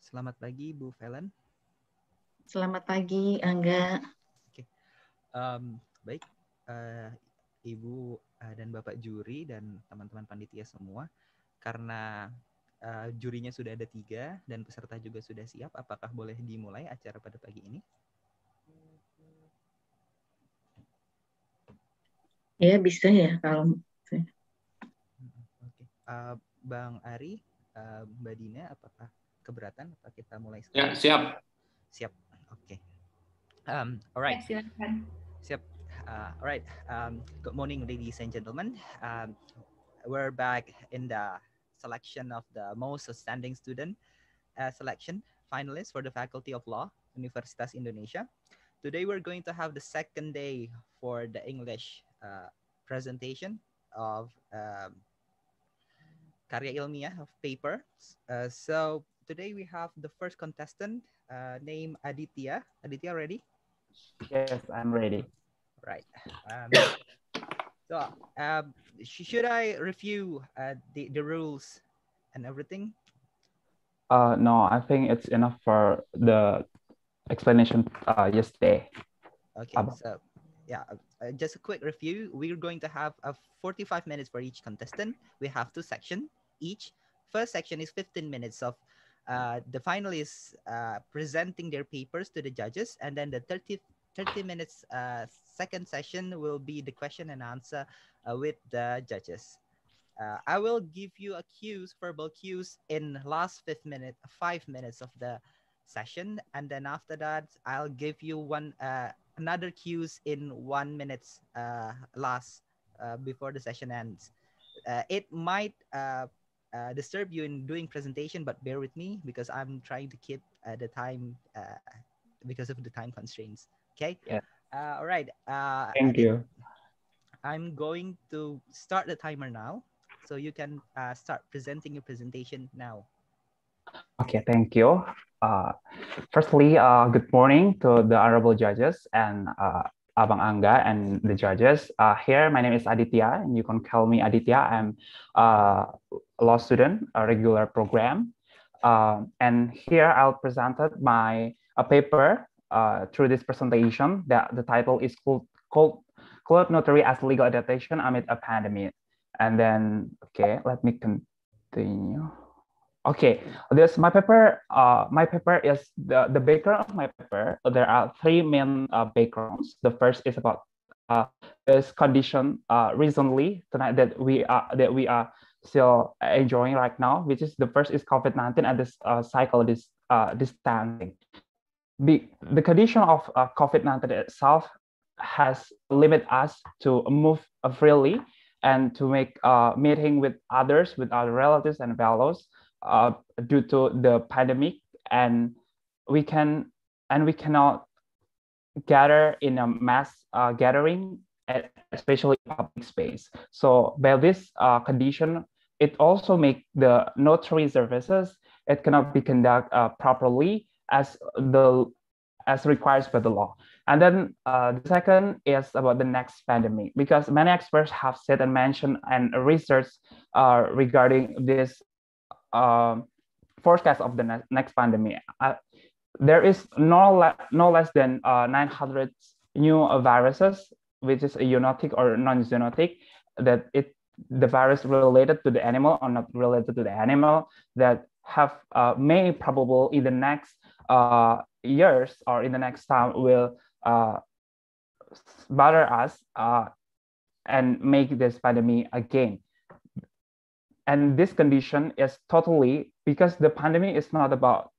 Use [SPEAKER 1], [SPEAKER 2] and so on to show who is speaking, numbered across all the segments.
[SPEAKER 1] Selamat pagi, Bu Velen.
[SPEAKER 2] Selamat pagi, Angga.
[SPEAKER 1] Oke, baik, Ibu dan Bapak juri dan teman-teman panitia semua. Karena jurinya sudah ada 3 dan peserta juga sudah siap, apakah boleh dimulai acara pada pagi ini?
[SPEAKER 2] Ya, bisa ya kalau.
[SPEAKER 1] Oke. Bang Ari, Mbak Dina, apakah keberatan? Apa kita mulai sekarang?
[SPEAKER 3] Ya, siap.
[SPEAKER 1] Siap. Oke. Alright.
[SPEAKER 4] Ya, silakan.
[SPEAKER 1] Siap. Alright. Good morning, ladies and gentlemen. We're back in the selection of the most outstanding student selection finalists for the Faculty of Law, Universitas Indonesia. Today we're going to have the second day for the English presentation of karya ilmiah of paper. So today we have the first contestant named Aditya. Aditya, ready?
[SPEAKER 5] Yes, I'm ready.
[SPEAKER 1] Right. So should I review the rules and everything?
[SPEAKER 5] No, I think it's enough for the explanation yesterday.
[SPEAKER 1] Okay, so yeah, just a quick review. We're going to have 45 minutes for each contestant. We have 2 sections each. First section is 15 minutes of the finalists presenting their papers to the judges, and then the 30 minutes second session will be the question and answer with the judges. I will give you verbal cues in last 5 minutes of the session, and then after that I'll give you another cues in 1 minute last before the session ends. It might disturb you in doing presentation, but bear with me because I'm trying to keep the time because of the time constraints. Okay.
[SPEAKER 5] Yeah.
[SPEAKER 1] All right.
[SPEAKER 5] Thank you.
[SPEAKER 1] I'm going to start the timer now, so you can start presenting your presentation now.
[SPEAKER 5] Okay, thank you. Firstly, good morning to the honorable judges and Abang Angga and the judges. Here, my name is Aditya, and you can call me Aditya. I'm a law student, a regular program. And here I'll present my paper through this presentation. The title is called Notary as Legal Adaptation Amid a Pandemic. And then, okay, let me continue. Okay, this my paper. My paper is the background of my paper. There are 3 main backgrounds. The first is about this condition recently tonight that we are still enjoying right now, which is the first is COVID-19 and this cycle distancing. The condition of COVID-19 itself has limited us to move freely and to make meeting with others, with our relatives and fellows due to the pandemic, and we cannot gather in a mass gathering, especially public space. So by this condition, it also make the notary services, it cannot be conducted properly as required by the law. And then the second is about the next pandemic, because many experts have said and mentioned and research regarding this forecast of the next pandemic. There is no less than 900 new viruses, which is a zoonotic or non-zoonotic, that the virus related to the animal or not related to the animal, that have may probable in the next years or in the next time will bother us and make this pandemic again. And this condition is totally because the pandemic is not about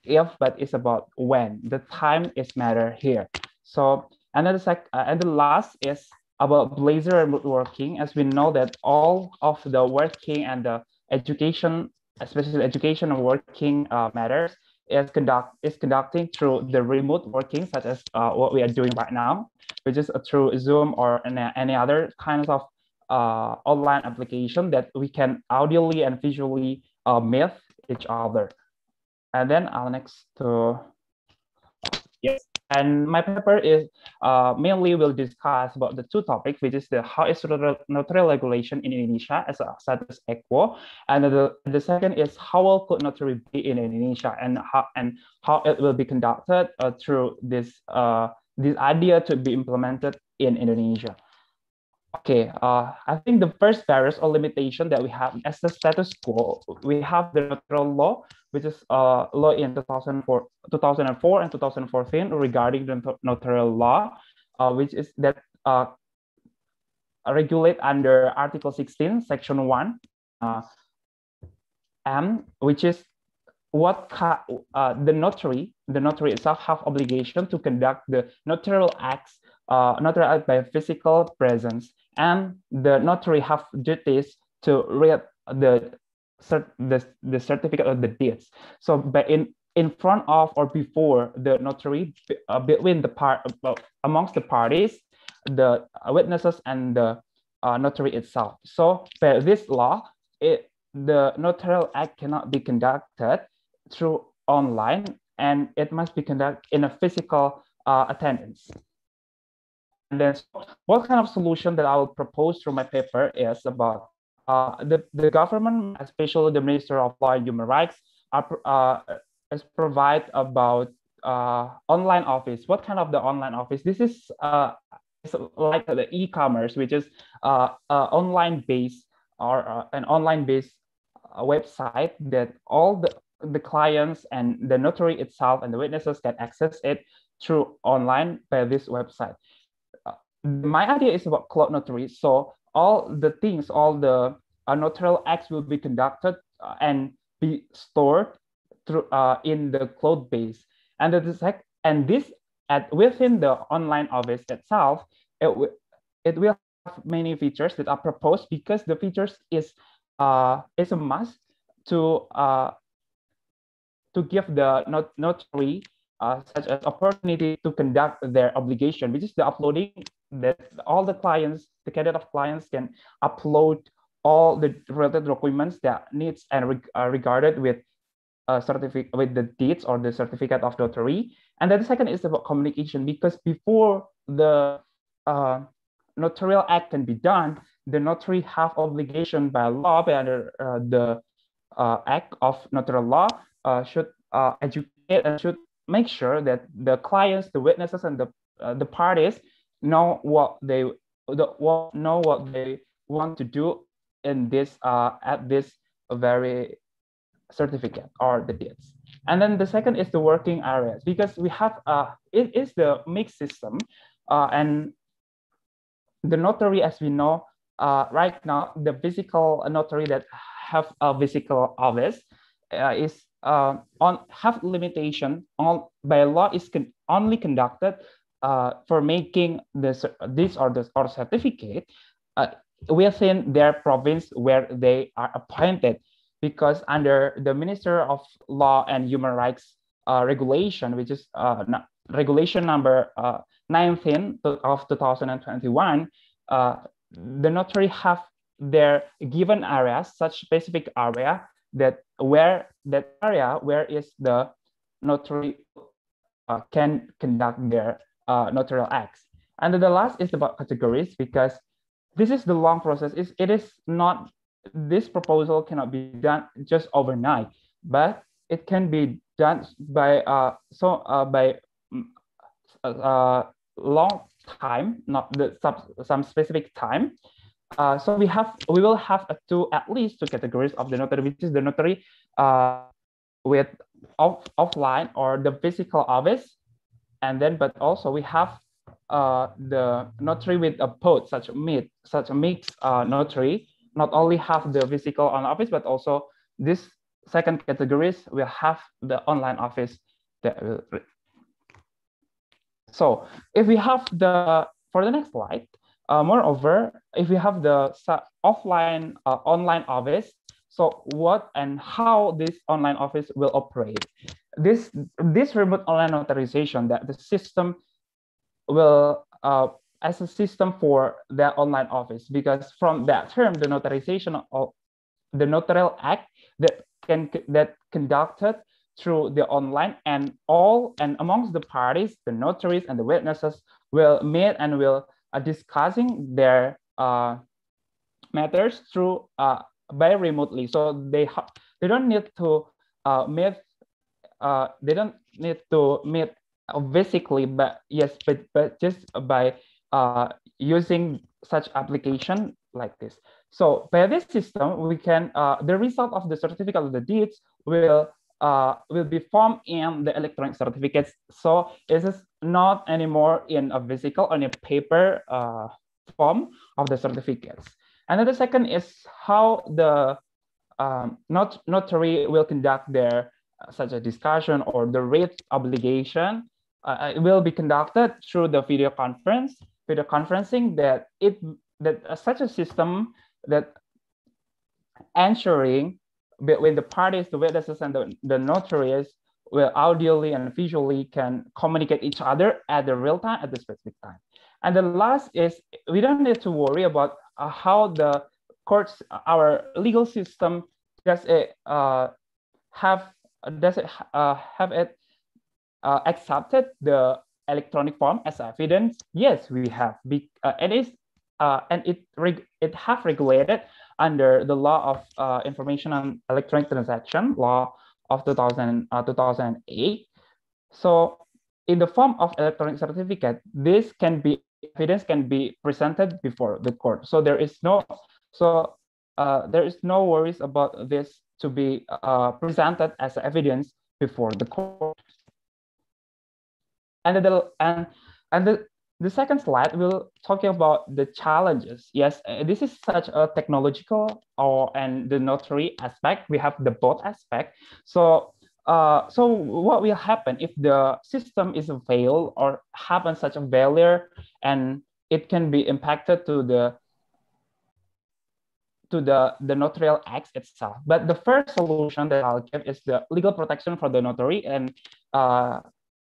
[SPEAKER 5] if, but it's about when. The time is matter here. So and then the last is about leisure and remote working. As we know that all of the working and the education, especially education and working matters, is conducting through the remote working, such as what we are doing right now, which is through Zoom or any other kinds of online application that we can audially and visually meet each other. And then I'll next to, yes, And my paper is mainly will discuss about the two topics, which is the how is notary regulation in Indonesia as a status quo, and the second is how will could notary be in Indonesia, and how it will be conducted through this this idea to be implemented in Indonesia. Okay, I think the first barriers or limitation that we have as the status quo, we have the notarial law, which is law in 2004 and 2014 regarding the notarial law, which is that regulate under Article 16, Section 1, M, which is what the notary itself have obligation to conduct the notarial acts by physical presence, and the notary have duties to read the certificate of the deeds. So in front of or before the notary, between amongst the parties, the witnesses and the notary itself. So by this law, the notarial act cannot be conducted through online, and it must be conducted in a physical attendance. And then what kind of solution that I will propose through my paper is about the government, especially the Minister of Law and Human Rights, is provide about online office. What kind of the online office? This is like the e-commerce, which is online based or an online based website that all the clients and the notary itself and the witnesses can access it through online by this website. My idea is about cloud notary. So all the things, all the notarial acts will be conducted and be stored through in the cloud base. And this within the online office itself, it will have many features that are proposed, because the features is a must to give the notary such as opportunity to conduct their obligation, which is the uploading, that all the clients, the candidate of clients can upload all the related documents that needs and regarded with certificate, with the deeds or the certificate of notary. And then the second is about communication, because before the notarial act can be done, the notary have obligation by law, by under the act of notarial law, should educate and should make sure that the clients, the witnesses, and the parties know what they want to do in this at this very certificate or the deeds. And then the second is the working areas, because we have it is the mixed system, and the notary, as we know right now, the physical notary that have a physical office is have limitation on by law is only conducted for making this or certificate within their province where they are appointed, because under the Minister of Law and Human Rights regulation, which is regulation number 19 of 2021, the notary have their given areas, such specific area that where is the notary can conduct their notarial acts. And then the last is about categories, because this is the long process. It is not, this proposal cannot be done just overnight, but it can be done by long time, not some specific time. So we will have at least two categories of the notary, which is the notary with offline or the physical office, and then but also we have the notary with a both, such a mixed notary, not only have the physical on office, but also this second categories will have the online office. So if we have for the next slide, moreover, if we have the offline online office, so what and how this online office will operate. This remote online notarization, that the system will as a system for the online office, because from that term, the notarization of the notarial act that conducted through the online, and amongst the parties, the notaries and the witnesses will meet and will discussing their matters through by remotely. So they don't need to meet. They don't need to meet physically, but yes, but just by using such application like this. So by this system, we can the result of the certificate of the deeds will be formed in the electronic certificates. So it is not anymore in a physical or in a paper form of the certificates. And then the second is how the notary will conduct their such a discussion or the rate obligation. It will be conducted through the video conferencing that such a system that ensuring between the parties, the witnesses and the notaries will audially and visually can communicate each other at the real time at the specific time. And the last is we don't need to worry about how the courts, our legal system, does it have it accepted the electronic form as evidence? Yes, we have. And it have regulated under the law of information on electronic transaction, law of 2008. So in the form of electronic certificate, evidence can be presented before the court. So there is no worries about this to be presented as evidence before the court. And the second slide will talking about the challenges. Yes, this is such a technological and the notary aspect. We have the both aspect. So what will happen if the system is a fail or happen such a failure, and it can be impacted to the notarial acts itself. But the first solution that I'll give is the legal protection for the notary, and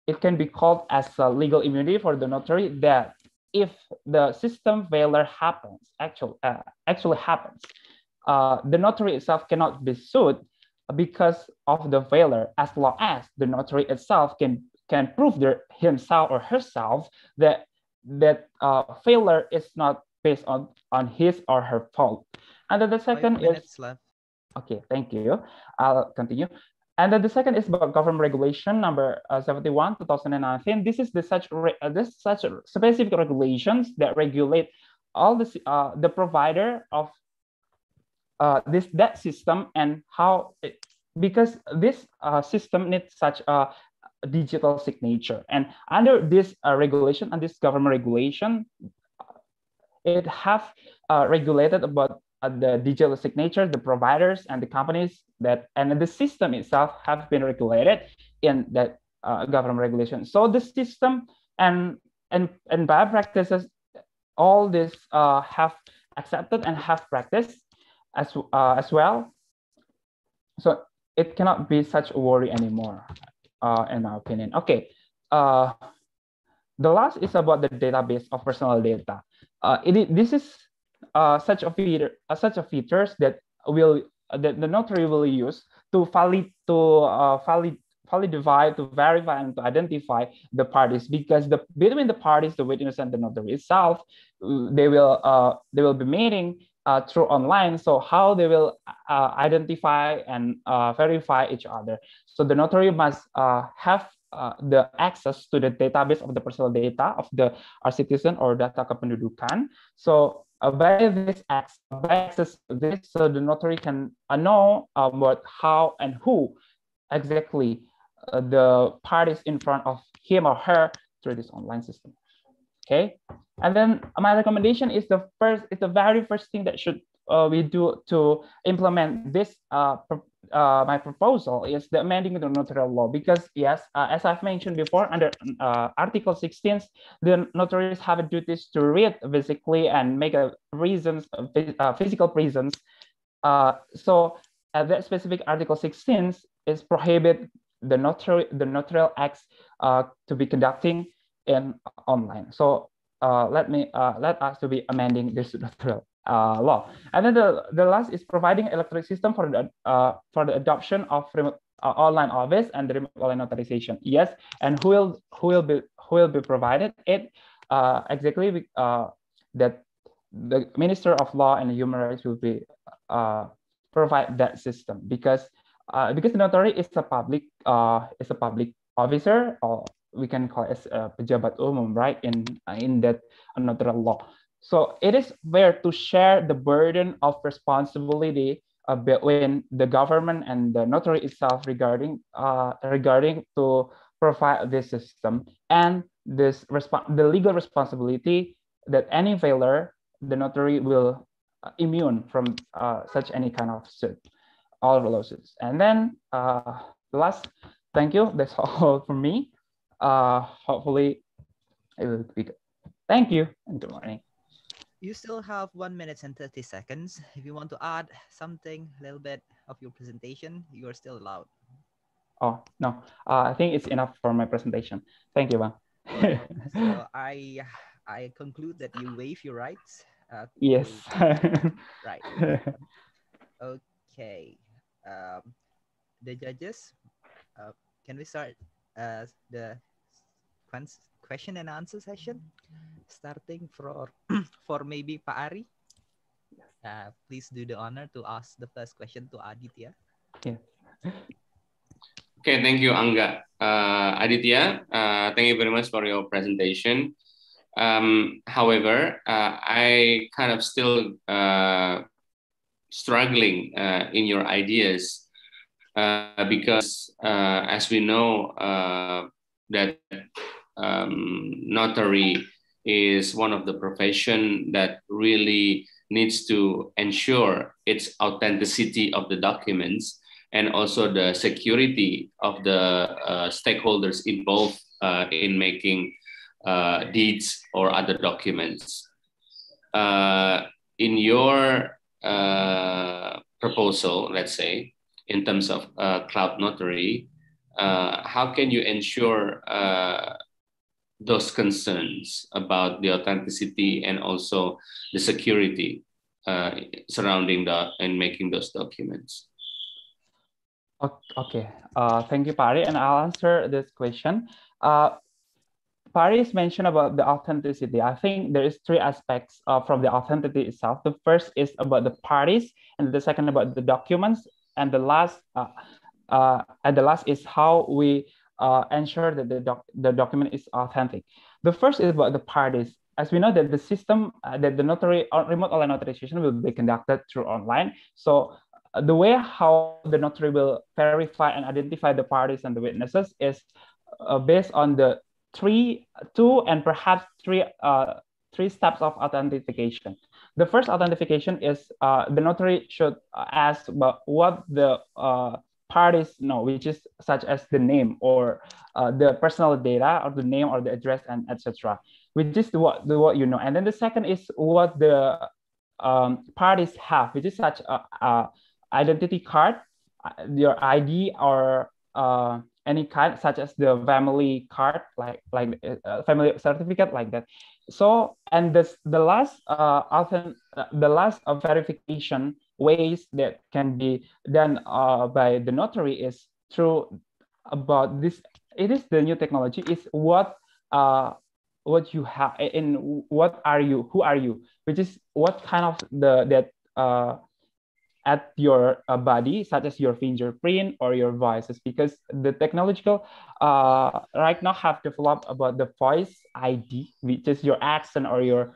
[SPEAKER 5] it can be called as a legal immunity for the notary, that if the system failure happens, actually happens, the notary itself cannot be sued because of the failure, as long as the notary itself can prove himself or herself that failure is not based on his or her fault. And then the second
[SPEAKER 1] 5 minutes left.
[SPEAKER 5] Okay, thank you. I'll continue. And then the second is about government regulation number 71, 2019. This is such specific regulations that regulate all the provider of that system, and how because this system needs such a digital signature. And under this regulation and this government regulation, it have regulated about the digital signature, the providers and the companies and the system itself have been regulated in that government regulation. So the system and bad practices, all this have accepted and have practiced as well. So it cannot be such a worry anymore, in my opinion. Okay. The last is about the database of personal data. This is such a features that the notary will use to validate, to verify, and to identify the parties, because between the parties, the witness and the notary itself, they will be meeting through online. So how they will identify and verify each other. So the notary must have the access to the database of the personal data of our citizen or data kependudukan. So by access this, so the notary can know about how and who exactly the parties in front of him or her through this online system. Okay, and then my recommendation is the very first thing that should we do to implement this. My proposal is the amending the notarial law, because yes, as I've mentioned before, under Article 16, the notaries have a duties to read physically and make physical presence. So that specific Article 16 is prohibit the notarial acts to be conducting in online. So let us to be amending this notarial law. And then the last is providing electronic system for the adoption of online office and the remote online notarization. Yes, and who will be provided it exactly that the Minister of Law and Human Rights will be provide that system because the notary is a public officer, or we can call it as a pejabat umum, right? In that notarial law. So it is fair to share the burden of responsibility between the government and the notary itself regarding to provide this system, and the legal responsibility that any failure the notary will immune from such any kind of suit, all the lawsuits. And then the last, thank you. That's all for me. Hopefully it will be good. Thank you and good morning.
[SPEAKER 1] You still have 1 minute and 30 seconds. If you want to add something, a little bit of your presentation, you are still allowed.
[SPEAKER 5] Oh, no, I think it's enough for my presentation. Thank you, Bang.
[SPEAKER 1] So I conclude that you waive your rights.
[SPEAKER 5] Yes.
[SPEAKER 1] Right. Okay. The judges, can we start the question and answer session? Starting for maybe Pak Ari. Please do the honor to ask the first question to Aditya.
[SPEAKER 5] Yes.
[SPEAKER 3] Okay, thank you, Angga. Aditya, thank you very much for your presentation. However, I kind of still struggling in your ideas because as we know that notary is one of the profession that really needs to ensure its authenticity of the documents and also the security of the stakeholders involved in making deeds or other documents. In your proposal, let's say, in terms of cloud notary, how can you ensure those concerns about the authenticity and also the security surrounding and making those documents?
[SPEAKER 5] Okay. Thank you, Pari, and I'll answer this question. Pari's mentioned about the authenticity. I think there is three aspects from the authenticity itself. The first is about the parties, and the second about the documents, and the last is how we ensure that the document is authentic. The first is about the parties. As we know that the system that the notary remote online notarization will be conducted through online. So the way how the notary will verify and identify the parties and the witnesses is based on the two and perhaps three steps of authentication. The first authentication is the notary should ask about what the parties know, which is such as the name or the personal data or the name or the address and etc. Which is what you know. And then the second is what the parties have, which is such a identity card, your ID, or any kind, such as the family card, like family certificate, like that. So, and the last verification ways that can be done by the notary is through about this. It is the new technology. Is what you have, and what are you? Who are you? Which is what kind of at your body, such as your fingerprint or your voices, because the technological right now have developed about the voice ID, which is your accent or your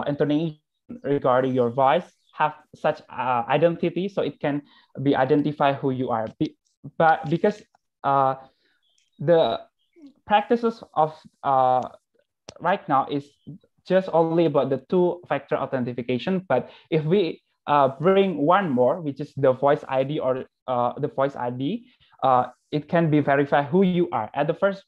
[SPEAKER 5] intonation regarding your voice have such identity, so it can be identify who you are. But because the practices of right now is just only about the two-factor authentication, but if we bring one more, which is the voice ID or the voice ID, it can be verify who you are. At the first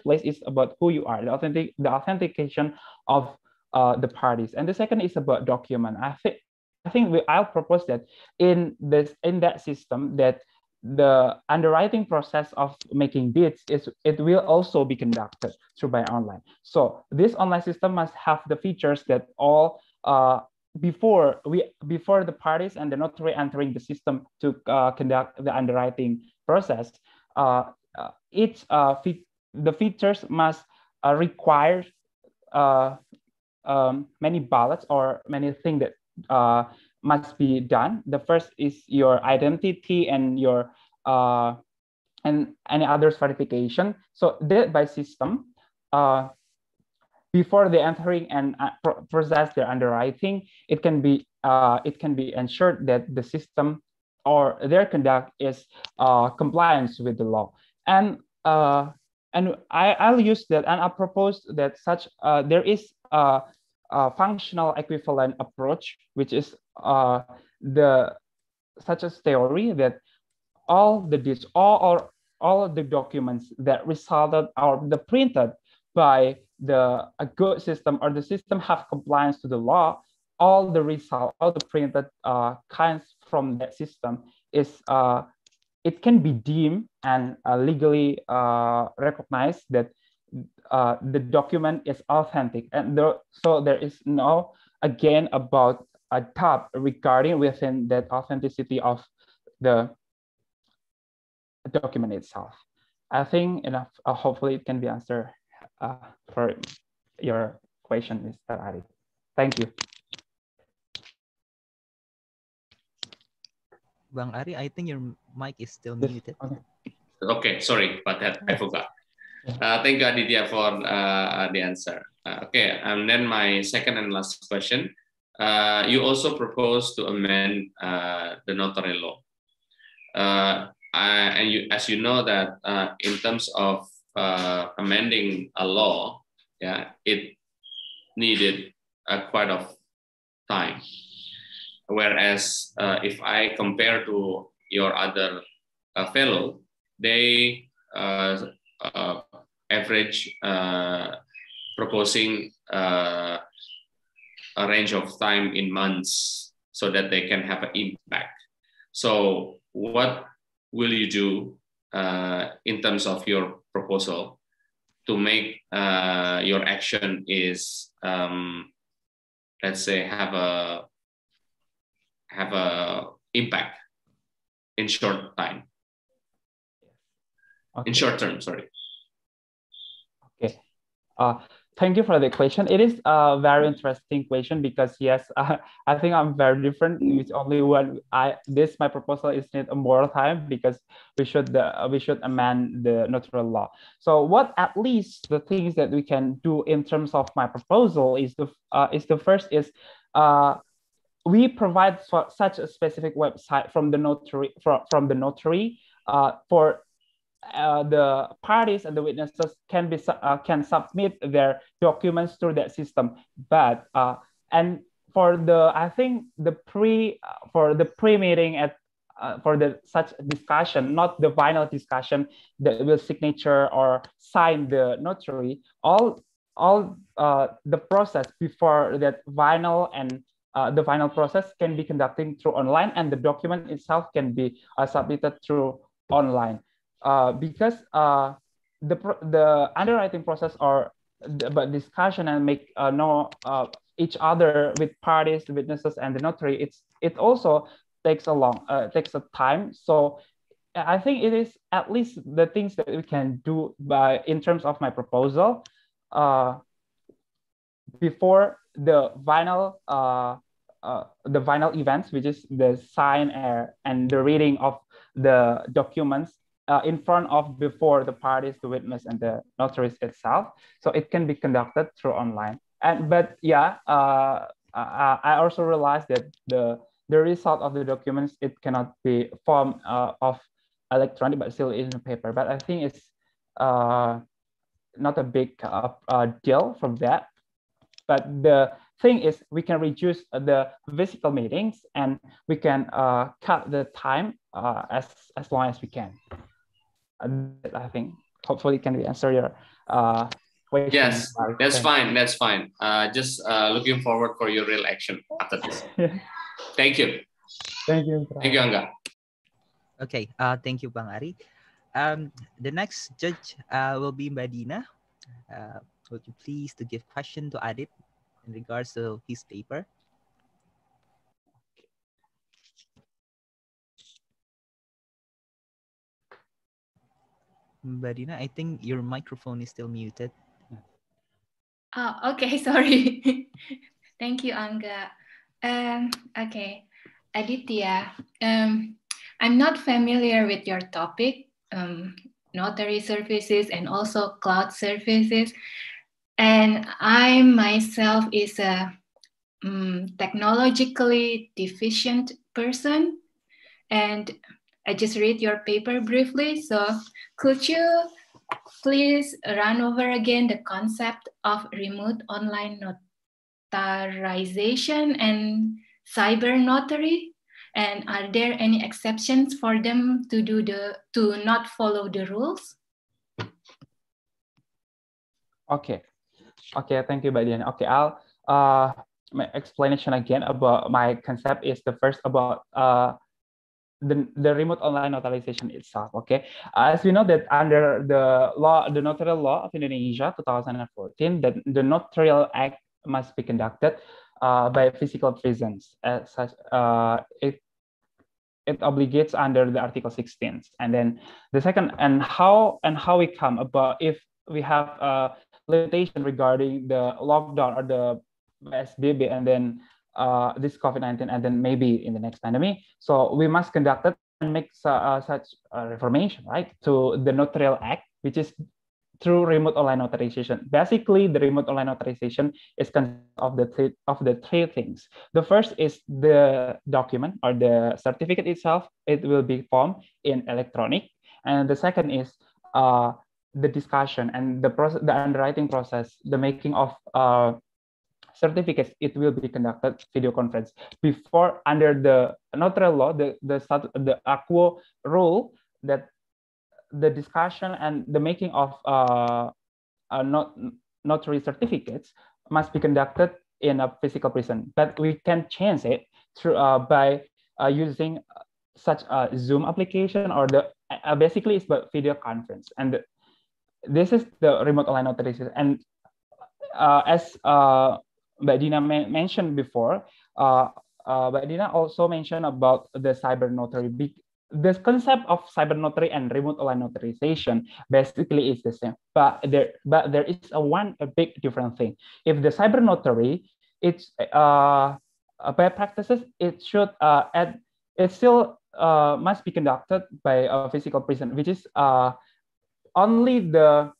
[SPEAKER 5] place is about who you are, the authentication of the parties, and the second is about document. I think I'll propose that in that system that the underwriting process of making deeds it will also be conducted through by online. So this online system must have the features that all before the parties and the notary entering the system to conduct the underwriting process, the features must require many ballots or many things that must be done. The first is your identity and your and any others verification. So that by system, before they entering and process their underwriting, it can be ensured that the system or their conduct is compliance with the law. And I'll use that, and I propose that such there is a functional equivalent approach, which is such as theory that all of the documents that resulted or the printed by a good system or the system have compliance to the law, all the printed kinds from that system is it can be deemed and legally recognized that the document is authentic, and so there is no again about a doubt regarding within that authenticity of the document itself. I think enough. Hopefully, it can be answered for your question, Mr. Ari. Thank you.
[SPEAKER 1] Bang Ari, I think your mic is still muted.
[SPEAKER 3] Okay, sorry about that. I forgot. Thank you, Aditya, for the answer. Okay, and then my second and last question. You also propose to amend the notary law. And as you know that in terms of amending a law, it needed quite of time. Whereas if I compare to your other fellow, they average proposing a range of time in months so that they can have an impact. So what will you do in terms of your proposal to make your action is, let's say, have a impact in short time, in short term, sorry.
[SPEAKER 5] Okay. Thank you for the question. It is a very interesting question because yes, I think I'm very different. It's only one. My proposal is need more time because we should amend the notarial law. So what at least the things that we can do in terms of my proposal is the first is we provide for such a specific website from the notary for the parties and the witnesses can submit their documents through that system. But and for the pre-meeting for the such discussion, not the final discussion that will signature or sign the notary, all the process before that final and the final process can be conducted through online, and the document itself can be submitted through online. Because the underwriting process or the discussion and make know each other with parties, witnesses, and the notary, it also takes a time. So I think it is at least the things that we can do in terms of my proposal before the final events, which is the sign and the reading of the documents in front of before the parties, the witness, and the notaries itself. So it can be conducted through online. But I also realized that the result of the documents, it cannot be form of electronic, but still in paper. But I think it's not a big deal from that. But the thing is, we can reduce the physical meetings and we can cut the time as long as we can. I think hopefully can we answer your question.
[SPEAKER 3] Yes, that's fine. That's fine. Just looking forward for your real action after this. Thank you.
[SPEAKER 5] Thank you.
[SPEAKER 3] Thank you, Angga.
[SPEAKER 1] Okay. Thank you, Bang Ari. The next judge will be Mbak Dina. Would you please to give question to Adit in regards to his paper? Badina, I think your microphone is still muted.
[SPEAKER 4] Oh, okay, sorry. Thank you, Angga. Okay, Aditya, I'm not familiar with your topic, notary services and also cloud services. And I myself is a technologically deficient person. And I just read your paper briefly. So could you please run over again the concept of remote online notarization and cyber notary? And are there any exceptions for them to not follow the rules?
[SPEAKER 5] Okay. Okay, thank you, Badian. Okay, I'll my explanation again about my concept is the first about the remote online notarization itself. Okay, as we know that under the law, the notarial law of Indonesia 2014, that the notarial act must be conducted by physical presence. As such, it obligates under the Article 16. And then the second, and how we come about if we have a limitation regarding the lockdown or the PSBB, and then this COVID-19, and then maybe in the next pandemic. So we must conduct it and make such reformation, right, to the Notarial Act, which is through remote online notarization. Basically, the remote online notarization is consist of the three things. The first is the document or the certificate itself. It will be formed in electronic, and the second is the discussion and the process, the underwriting process, the making of certificates. It will be conducted video conference. Before, under the notarial law, the ACWO rule that the discussion and the making of notary certificates must be conducted in a physical presence, but we can change it through by using such a Zoom application, or the basically it's about video conference, and this is the remote online notarization. And as Mbak Dina mentioned before, Mbak Dina also mentioned about the cyber notary. The concept of cyber notary and remote online notarization basically is the same, but there is a big different thing. If the cyber notary, it's by practices, it should it still must be conducted by a physical presence, which is only the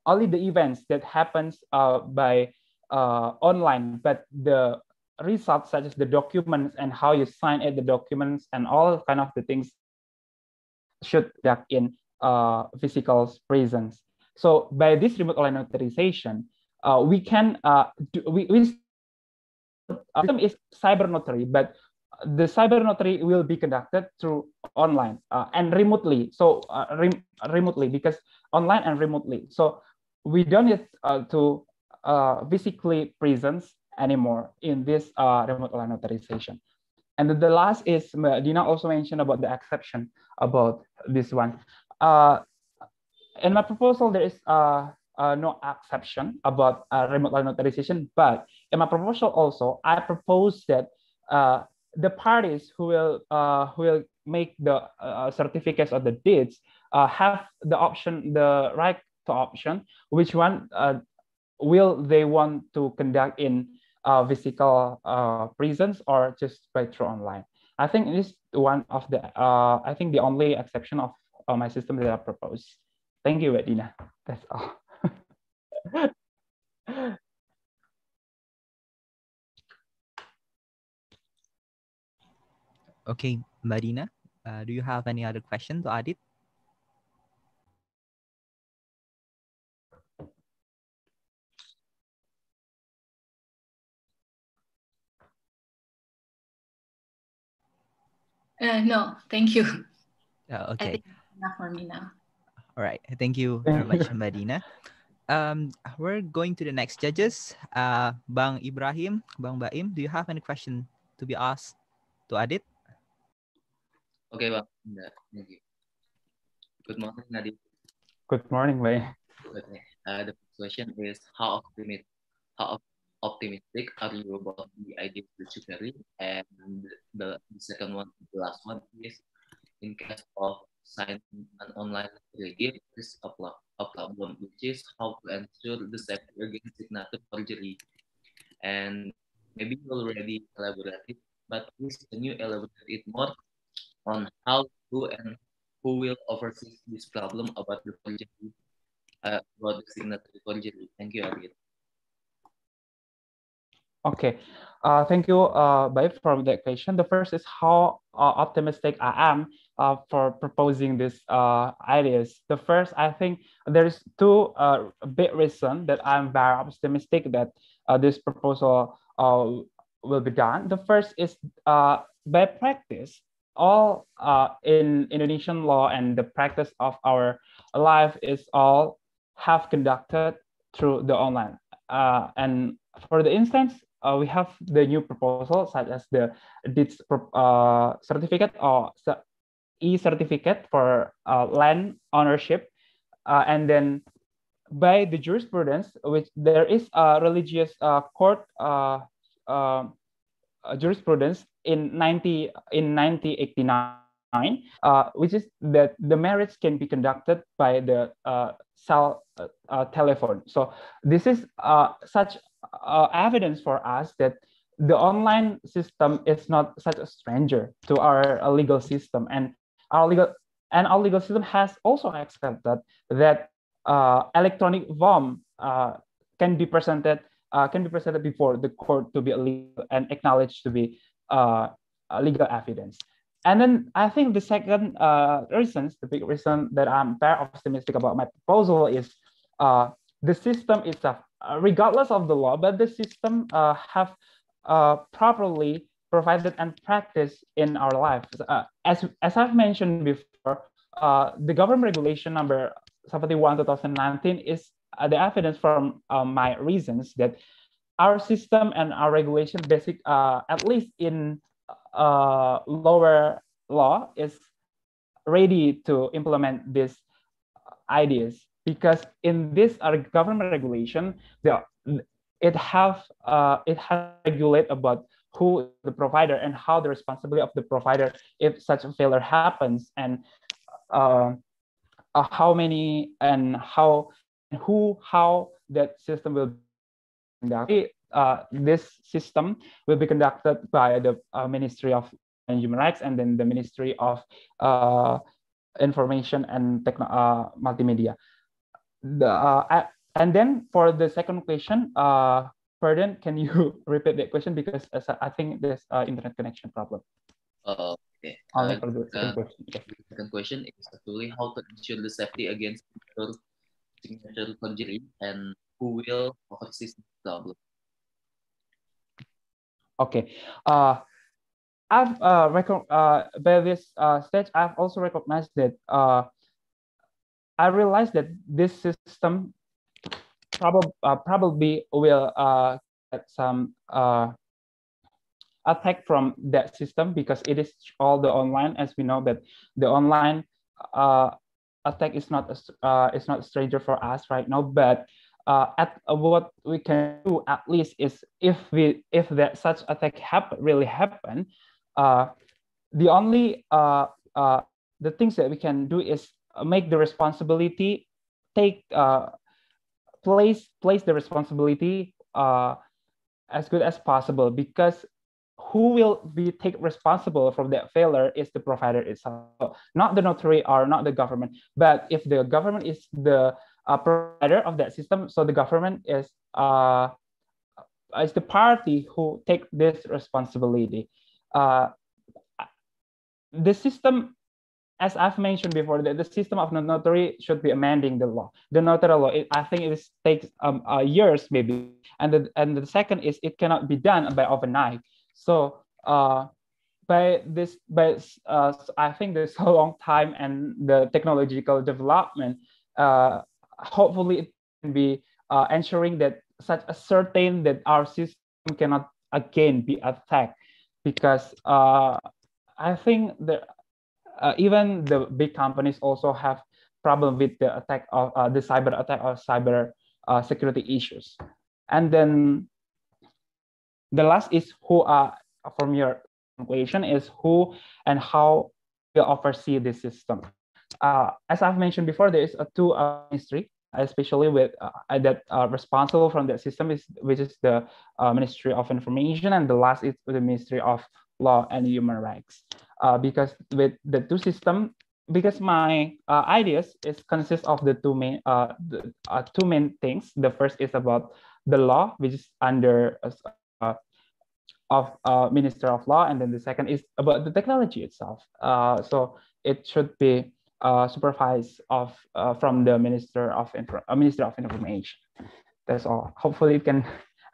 [SPEAKER 5] events that happens by online, but the results such as the documents and how you sign it, the documents and all kind of the things should be done in physical presence. So by this remote online notarization, we can system is cyber notary, but the cyber notary will be conducted through online and remotely. So remotely, because online and remotely. So we don't need to physically presence anymore in this remote online notarization. And the last is Dina also mentioned about the exception about this one. In my proposal, there is no exception about remote online notarization, but in my proposal also, I propose that the parties who will make the certificates or the deeds have the option, the right to option, which one will they want to conduct in physical presence or just by through online. I think this is one of the I think the only exception of my system that I propose. Thank you, Dina. That's all.
[SPEAKER 1] Okay, Marina, do you have any other question to Adit?
[SPEAKER 4] No, thank you.
[SPEAKER 1] Okay.
[SPEAKER 4] I think that's enough for me now.
[SPEAKER 1] All right. Thank you very much, Marina. We're going to the next judges. Bang Ibrahim, Bang Baim, do you have any question to be asked to Adit?
[SPEAKER 6] Okay, Bang. Thank you. Good morning, Nadine.
[SPEAKER 5] Good morning, Baim.
[SPEAKER 6] Okay. The first question is how optimistic are you about the idea of the judiciary? And the second one, the last one is in case of sign an online notary if there is a problem, which is how to ensure the safety against signature forgery. And maybe you already elaborated, but please can you elaborate it more on how to and who will oversee this problem about the forgery, about the signature forgery? Thank you, Arif.
[SPEAKER 5] Okay, thank you, Babe, for that question. The first is how optimistic I am for proposing these ideas. The first, I think there's two big reasons that I'm very optimistic that this proposal will be done. The first is by practice, all in Indonesian law and the practice of our life is all have conducted through the online. And for the instance, we have the new proposal such as the deeds certificate or e-certificate for land ownership, and then by the jurisprudence, which there is a religious court jurisprudence in 1989, which is that the marriage can be conducted by the cell telephone. So this is such evidence for us that the online system is not such a stranger to our legal system, and our legal system has also accepted that electronic form can be presented before the court to be legal and acknowledged to be legal evidence. And then I think the second the big reason that I'm very optimistic about my proposal is the system itself, regardless of the law, but the system have properly provided and practiced in our lives. As I've mentioned before, the government regulation number 71/2019 is the evidence from my reasons that our system and our regulation basic, at least in lower law, is ready to implement these ideas, because in this government regulation, it has regulate about who the provider and how the responsibility of the provider if such a failure happens, and how many and how that system will be conducted. This system will be conducted by the Ministry of Human Rights and then the Ministry of Information and Multimedia. And then for the second question, pardon, can you repeat that question, because I think there's internet connection problem.
[SPEAKER 6] Okay.
[SPEAKER 5] Only for the second question.
[SPEAKER 6] The second question is actually how to ensure the safety against signature forgery and who will oversee this problem.
[SPEAKER 5] Okay. I've by this stage, I've also recognized that I realized that this system probably will get some attack from that system, because it is all the online. As we know that the online attack is not a stranger for us right now. But what we can do at least is if that such attack really happen, the only the things that we can do is make the responsibility place the responsibility as good as possible, because who will be take responsible from that failure is the provider itself, not the notary or not the government. But if the government is the provider of that system, so the government is the party who take this responsibility. The system, as I've mentioned before, the system of the notary should be amending the law. The notary law, I think it takes years maybe. And the second is it cannot be done by overnight. So I think there's a long time and the technological development, hopefully it can be ensuring that such a certain that our system cannot again be attacked, because I think even the big companies also have problem with the attack of the cyber attack or cyber security issues. And then the last is who from your question is who and how will oversee this system. as I've mentioned before, there is a two ministry, especially with that responsible from that system which is the Ministry of Information, and the last is the Ministry of Law and Human Rights. Because with the two system, because my ideas consists of the two main things. The first is about the law, which is under of Minister of Law, and then the second is about the technology itself. So it should be supervised from the Minister of Information. That's all. Hopefully, it can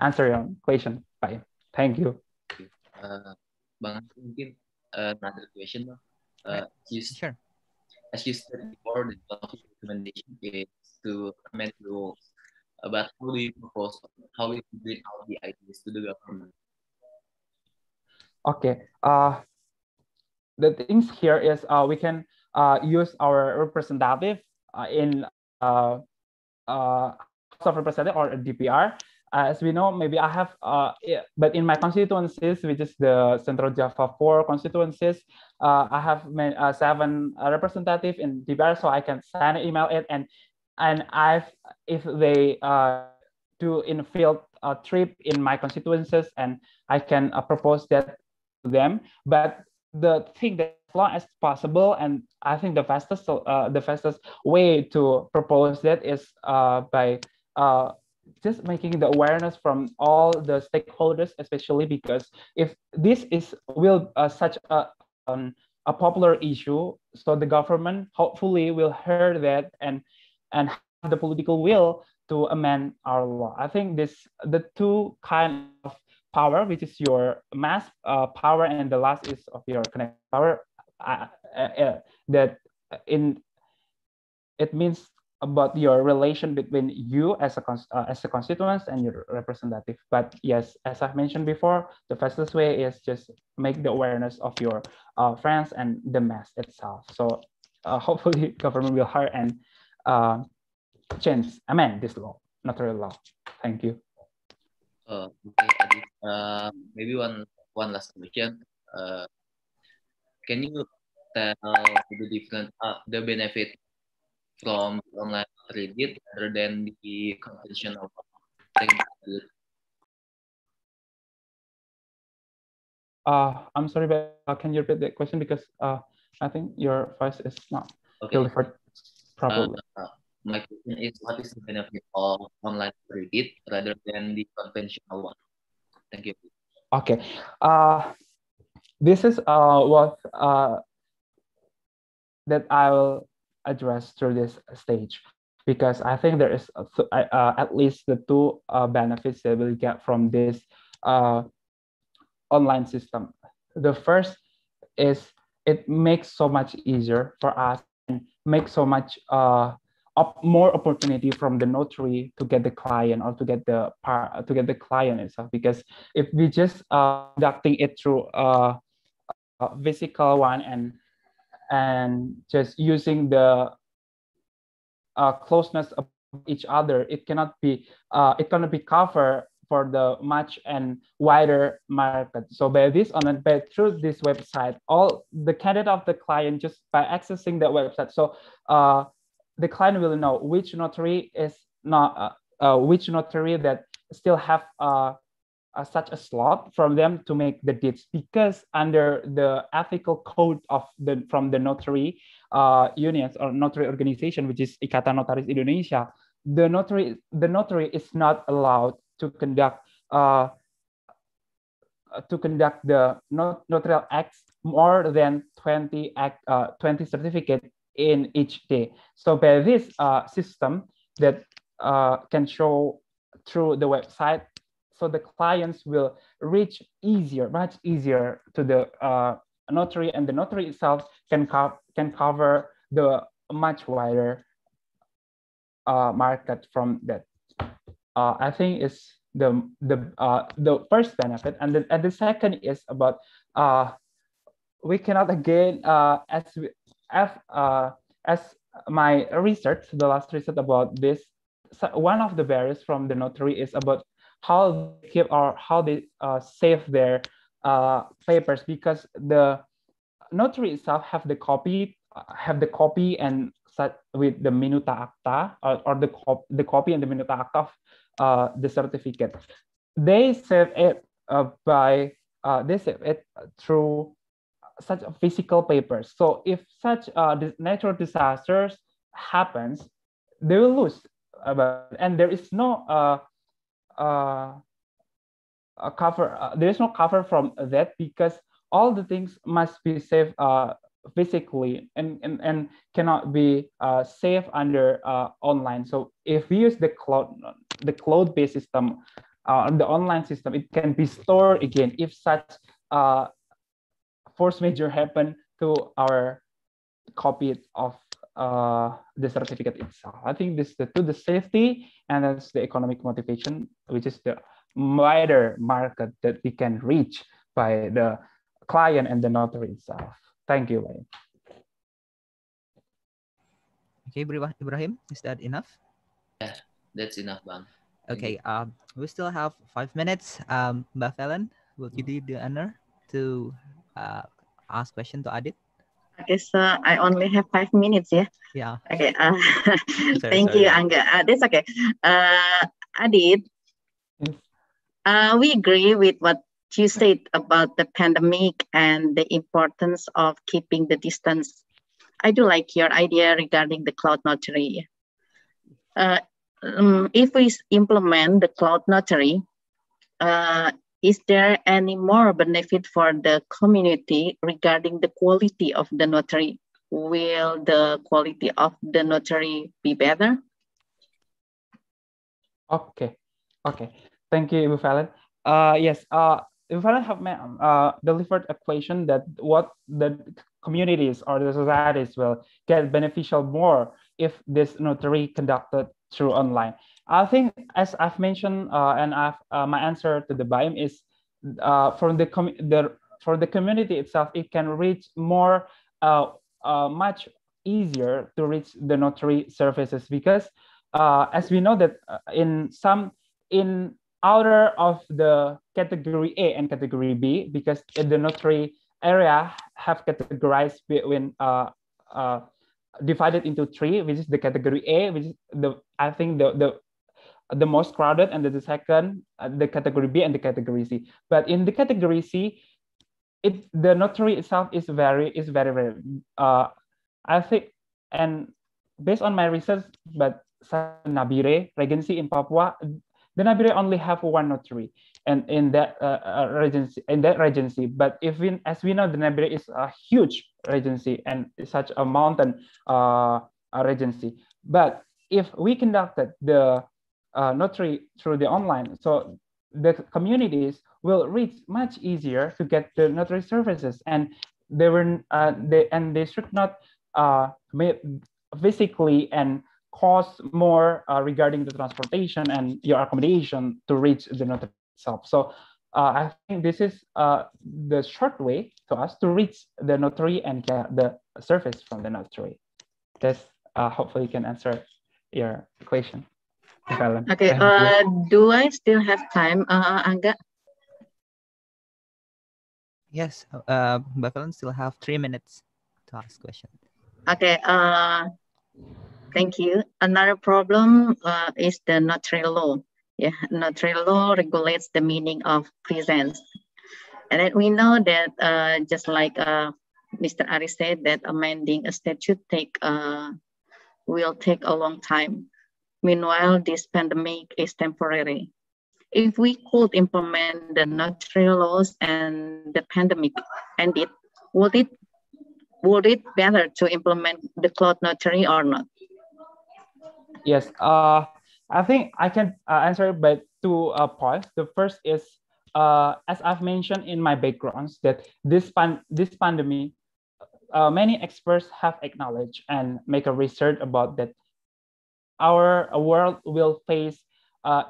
[SPEAKER 5] answer your question. Bye. Thank you.
[SPEAKER 6] Bang, mungkin another question.
[SPEAKER 1] Sure.
[SPEAKER 6] As you said before, the recommendation is to amend the rules. But how do you propose, how you bring out the ideas to the government?
[SPEAKER 5] Okay. The things here is we can use our representative in House of Representatives or DPR. As we know, maybe I have, but in my constituencies, which is the Central Java 4 constituencies, I have 7 representatives in DPR, so I can send an email it, and if they do in field trip in my constituencies, and I can propose that to them. But the thing that as long as possible, and I think the fastest way to propose that is by just making the awareness from all the stakeholders, especially because if this will such a popular issue, so the government hopefully will hear that and have the political will to amend our law. I think the two kind of power, which is your mass power, and the last is of your connect power. That it means about your relation between you as a constituent and your representative. But yes, as I've mentioned before, the fastest way is just make the awareness of your friends and the mass itself. So hopefully government will hire and amend this law, notary law. Thank you.
[SPEAKER 6] Okay, maybe one last question. Can you tell the different the benefit from online credit rather than the conventional one? Thank you.
[SPEAKER 5] I'm sorry, but can you repeat that question, because I think your voice is not delivered properly.
[SPEAKER 6] My question is, what is the benefit of online credit rather than the conventional one? Thank you.
[SPEAKER 5] Okay. This is what that I will address through this stage, because I think there is at least the two benefits that we'll get from this online system. The first is it makes so much easier for us and makes so much more opportunity from the notary to get the client or to get the client itself. Because if we just conducting it through a physical one and just using the closeness of each other, it cannot be covered for the much and wider market. So by through this website, all the candidate of the client, just by accessing the website, so the client will know which notary is not which notary that still have such a slot from them to make the deeds, because under the ethical code of from the notary unions or notary organization, which is Ikatan Notaris Indonesia, the notary is not allowed to conduct the notarial acts more than 20 certificates in each day. So by this system that can show through the website, so the clients will reach much easier to the notary, and the notary itself can cover the much wider market from that. I think it's the first benefit, and the second is about we cannot again as my research, the last research about this, one of the barriers from the notary is about how they keep or how they save their papers, because the notary itself have the copy have the copy and with the minuta acta or the copy and the minuta acta of the certificate. They save it they save it through such physical papers. So if such natural disasters happens, they will lose. And there is no cover. There is no cover from that because all the things must be saved physically and cannot be saved under online. So if we use the cloud-based system, the online system, it can be stored again if such force majeure happen to our copy of the certificate itself. I think this to the safety and that's the economic motivation, which is the wider market that we can reach by the client and the notary itself. Thank you, Wayne.
[SPEAKER 1] Okay, Ibrahim, is that enough?
[SPEAKER 6] Yeah, that's enough, Bang.
[SPEAKER 1] Okay, we still have 5 minutes. Mbak Felen, will you do the honor to ask question to Adit?
[SPEAKER 2] Okay, so I only have 5 minutes, yeah?
[SPEAKER 1] Yeah.
[SPEAKER 2] Okay, thank you, Angga. That's okay. Adit, we agree with what you said about the pandemic and the importance of keeping the distance. I do like your idea regarding the cloud notary. If we implement the cloud notary, is there any more benefit for the community regarding the quality of the notary? Will the quality of the notary be better?
[SPEAKER 5] Okay. Thank you, Ibu Felen. Yes, Ibu Felen have delivered a question that what the communities or the societies will get beneficial more if this notary conducted through online. I think, as I've mentioned, and my answer to the BIM is for the community itself, it can reach more, much easier to reach the notary services because, as we know that in outer of the category A and category B, because the notary area have categorized between divided into 3, which is the category A, which is I think the most crowded, and the second, the category B and the category C. But in the category C, the notary itself is very I think, and based on my research, but Nabire Regency in Papua, the Nabire only have one notary, and in that regency. But as we know, the Nabire is a huge regency and such a mountain regency. But if we conducted the notary through the online, so the communities will reach much easier to get the notary services, and they should not physically and cost more regarding the transportation and your accommodation to reach the notary itself. So I think this is the short way to us to reach the notary and get the service from the notary. This hopefully can answer your question.
[SPEAKER 2] Okay, do I still have time, Angga?
[SPEAKER 1] Yes, Mbak Felen still have 3 minutes to ask question.
[SPEAKER 2] Okay, thank you. Another problem is the notary law. Yeah, notary law regulates the meaning of presence. And then we know that just like Mr. Ari said, that amending a statute will take a long time. Meanwhile, this pandemic is temporary. If we could implement the notary laws and the pandemic ended, would it better to implement the cloud notary or not?
[SPEAKER 5] Yes, I think I can answer by 2 points. The first is, as I've mentioned in my backgrounds, that this pandemic, many experts have acknowledged and make a research about that our world will face,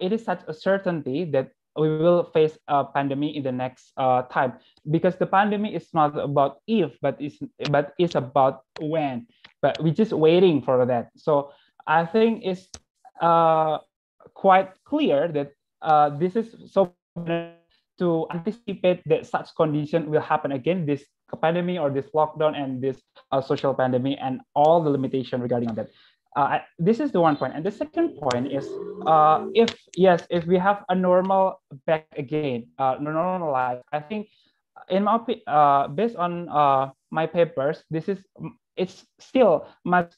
[SPEAKER 5] it is such a certainty that we will face a pandemic in the next time, because the pandemic is not about if, but it's about when. But we're just waiting for that. So I think it's quite clear that this is so to anticipate that such condition will happen again this pandemic or this lockdown and this social pandemic and all the limitation regarding on that. This is the one point. And the second point is if we have a normal back again, normal life, I think in my based on my papers, it's still much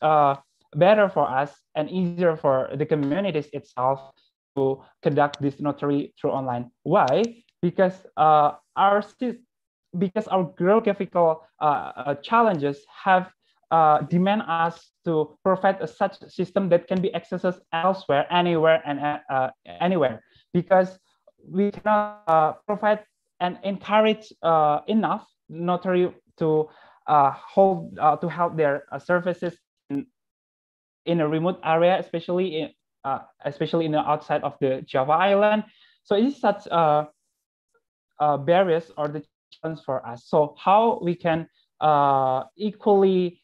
[SPEAKER 5] better for us and easier for the communities itself to conduct this notary through online. Why? Because our geographical challenges have demand us to provide such system that can be accessed elsewhere, anywhere, and anywhere. Because we cannot provide and encourage enough notary to help their services in a remote area, especially in the outside of the Java Island. So it is such barriers or the challenge for us. So how we can equally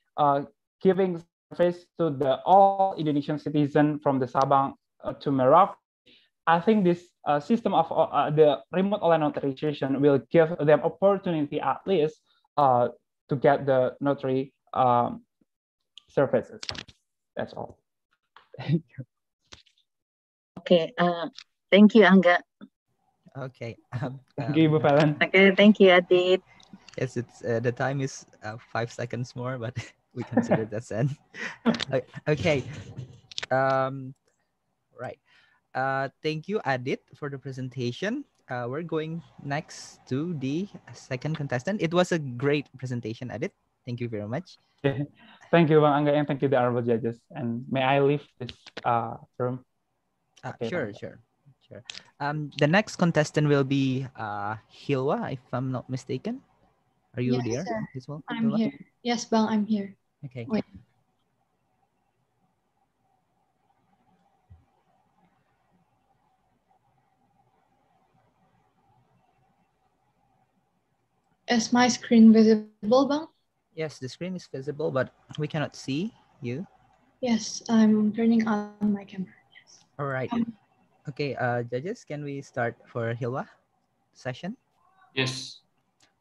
[SPEAKER 5] giving service to all Indonesian citizens from the Sabang to Merauke. I think this system of the remote online notarization will give them opportunity at least to get the notary services. That's all. Thank you.
[SPEAKER 2] Okay. Thank you, Angga.
[SPEAKER 1] Okay.
[SPEAKER 5] Thank you, Ibu Felen.
[SPEAKER 2] Okay. Thank you, Adit.
[SPEAKER 1] Yes, it's the time is 5 seconds more, but we consider that's end. Okay. Right. Thank you, Adit, for the presentation. We're going next to the second contestant. It was a great presentation, Adit. Thank you very much.
[SPEAKER 5] Thank you, Bang Angga, and thank you, the honorable judges. And may I leave this room? Okay,
[SPEAKER 1] sure. The next contestant will be Hilwa, if I'm not mistaken. Are you there
[SPEAKER 7] sir.
[SPEAKER 1] as well?
[SPEAKER 7] I'm here. Yes, Bang, I'm here.
[SPEAKER 1] Okay.
[SPEAKER 7] Wait. Is my screen visible, Bang?
[SPEAKER 1] Yes, the screen is visible, but we cannot see you.
[SPEAKER 7] Yes, I'm turning on my camera. Yes.
[SPEAKER 1] All right. Okay, judges, can we start for Hilwa session?
[SPEAKER 3] Yes.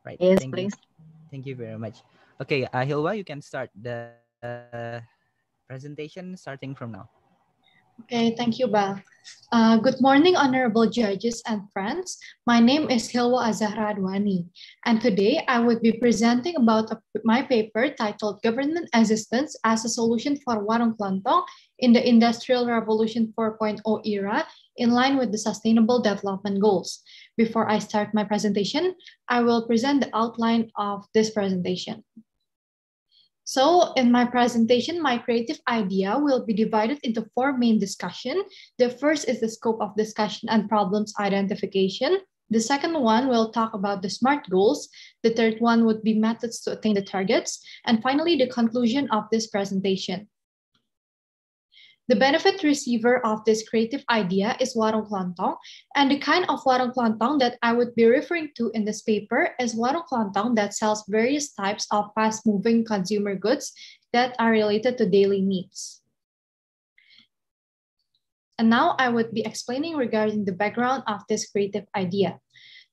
[SPEAKER 1] Right.
[SPEAKER 2] Yes,
[SPEAKER 1] Thank
[SPEAKER 2] please.
[SPEAKER 1] you. Thank you very much. Okay, Hilwa, you can start the presentation starting from now.
[SPEAKER 7] Okay, thank you, Bang. Good morning, honorable judges and friends. My name is Hilwa Azahra Adwani, and today I would be presenting about my paper titled Government Assistance as a Solution for Warung Kelontong in the Industrial Revolution 4.0 era in line with the Sustainable Development Goals. Before I start my presentation, I will present the outline of this presentation. So in my presentation, my creative idea will be divided into 4 main discussions. The first is the scope of discussion and problems identification. The second one will talk about the SMART goals. The third one would be methods to attain the targets. And finally, the conclusion of this presentation. The benefit receiver of this creative idea is Warung Kelontong, and the kind of Warung Kelontong that I would be referring to in this paper is Warung Kelontong that sells various types of fast-moving consumer goods that are related to daily needs. And now I would be explaining regarding the background of this creative idea.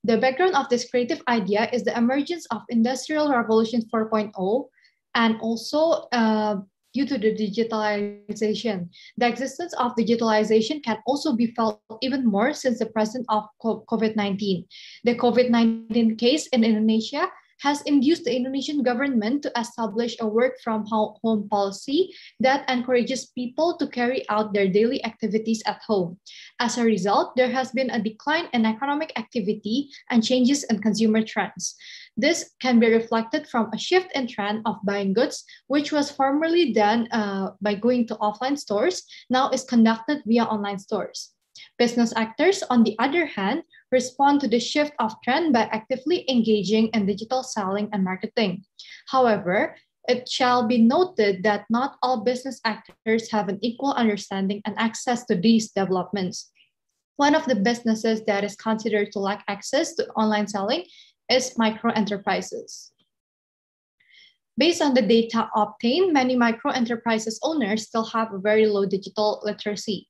[SPEAKER 7] The background of this creative idea is the emergence of Industrial Revolution 4.0 and also due to the digitalization. The existence of digitalization can also be felt even more since the presence of COVID-19. The COVID-19 case in Indonesia has induced the Indonesian government to establish a work from home policy that encourages people to carry out their daily activities at home. As a result, there has been a decline in economic activity and changes in consumer trends. This can be reflected from a shift in trend of buying goods, which was formerly done by going to offline stores, now is conducted via online stores. Business actors, on the other hand, respond to the shift of trend by actively engaging in digital selling and marketing. However, it shall be noted that not all business actors have an equal understanding and access to these developments. One of the businesses that is considered to lack access to online selling is micro-enterprises. Based on the data obtained, many micro-enterprises owners still have a very low digital literacy.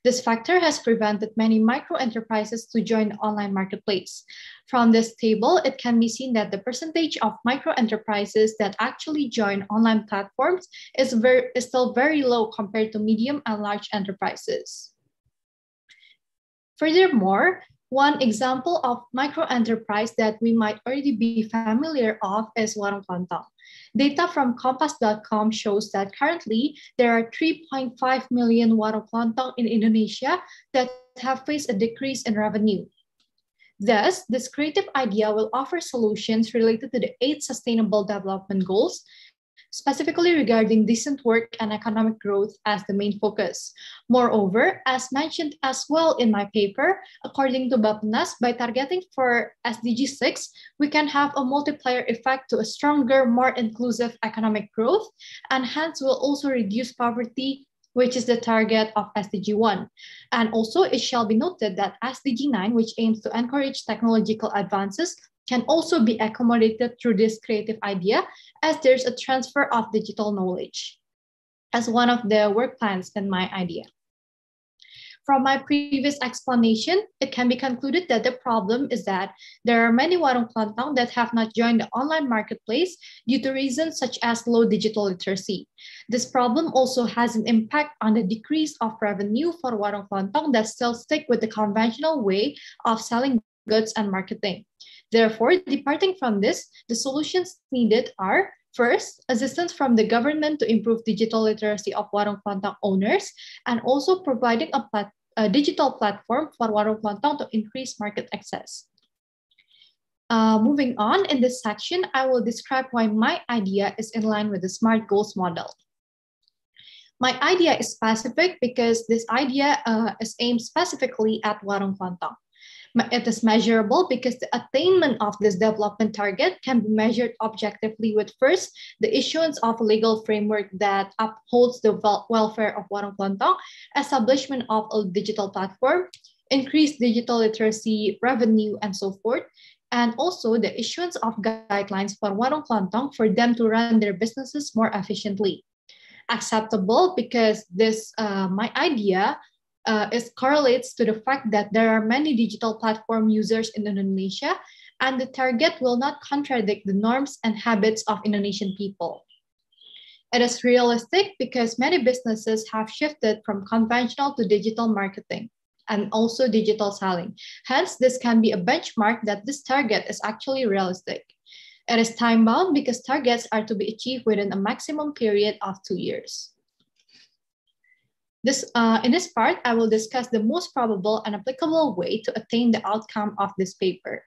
[SPEAKER 7] This factor has prevented many micro-enterprises to join the online marketplace. From this table, it can be seen that the percentage of micro-enterprises that actually join online platforms is still very low compared to medium and large enterprises. Furthermore, one example of micro-enterprise that we might already be familiar of is Warung Kelontong. Data from Kompas.com shows that currently there are 3.5 million Warung Kelontong in Indonesia that have faced a decrease in revenue. Thus, this creative idea will offer solutions related to the 8 Sustainable Development Goals, specifically regarding decent work and economic growth as the main focus. Moreover, as mentioned as well in my paper, according to Bappenas, by targeting for SDG 6, we can have a multiplier effect to a stronger, more inclusive economic growth, and hence will also reduce poverty, which is the target of SDG 1. And also, it shall be noted that SDG 9, which aims to encourage technological advances, can also be accommodated through this creative idea, as there's a transfer of digital knowledge as one of the work plans in my idea. From my previous explanation, it can be concluded that the problem is that there are many Warung Kelontong that have not joined the online marketplace due to reasons such as low digital literacy. This problem also has an impact on the decrease of revenue for Warung Kelontong that still stick with the conventional way of selling goods and marketing. Therefore, departing from this, the solutions needed are, first, assistance from the government to improve digital literacy of Warung Kelontong owners, and also providing a digital platform for Warung Kelontong to increase market access. Moving on, in this section, I will describe why my idea is in line with the SMART goals model. My idea is specific because this idea is aimed specifically at Warung Kelontong. It is measurable because the attainment of this development target can be measured objectively with first, the issuance of a legal framework that upholds the welfare of Warung Kelontong, establishment of a digital platform, increased digital literacy, revenue, and so forth, and also the issuance of guidelines for Warung Kelontong for them to run their businesses more efficiently. Acceptable because this, my idea, correlates to the fact that there are many digital platform users in Indonesia, and the target will not contradict the norms and habits of Indonesian people. It is realistic because many businesses have shifted from conventional to digital marketing and also digital selling. Hence, this can be a benchmark that this target is actually realistic. It is time-bound because targets are to be achieved within a maximum period of 2 years. In this part, I will discuss the most probable and applicable way to attain the outcome of this paper.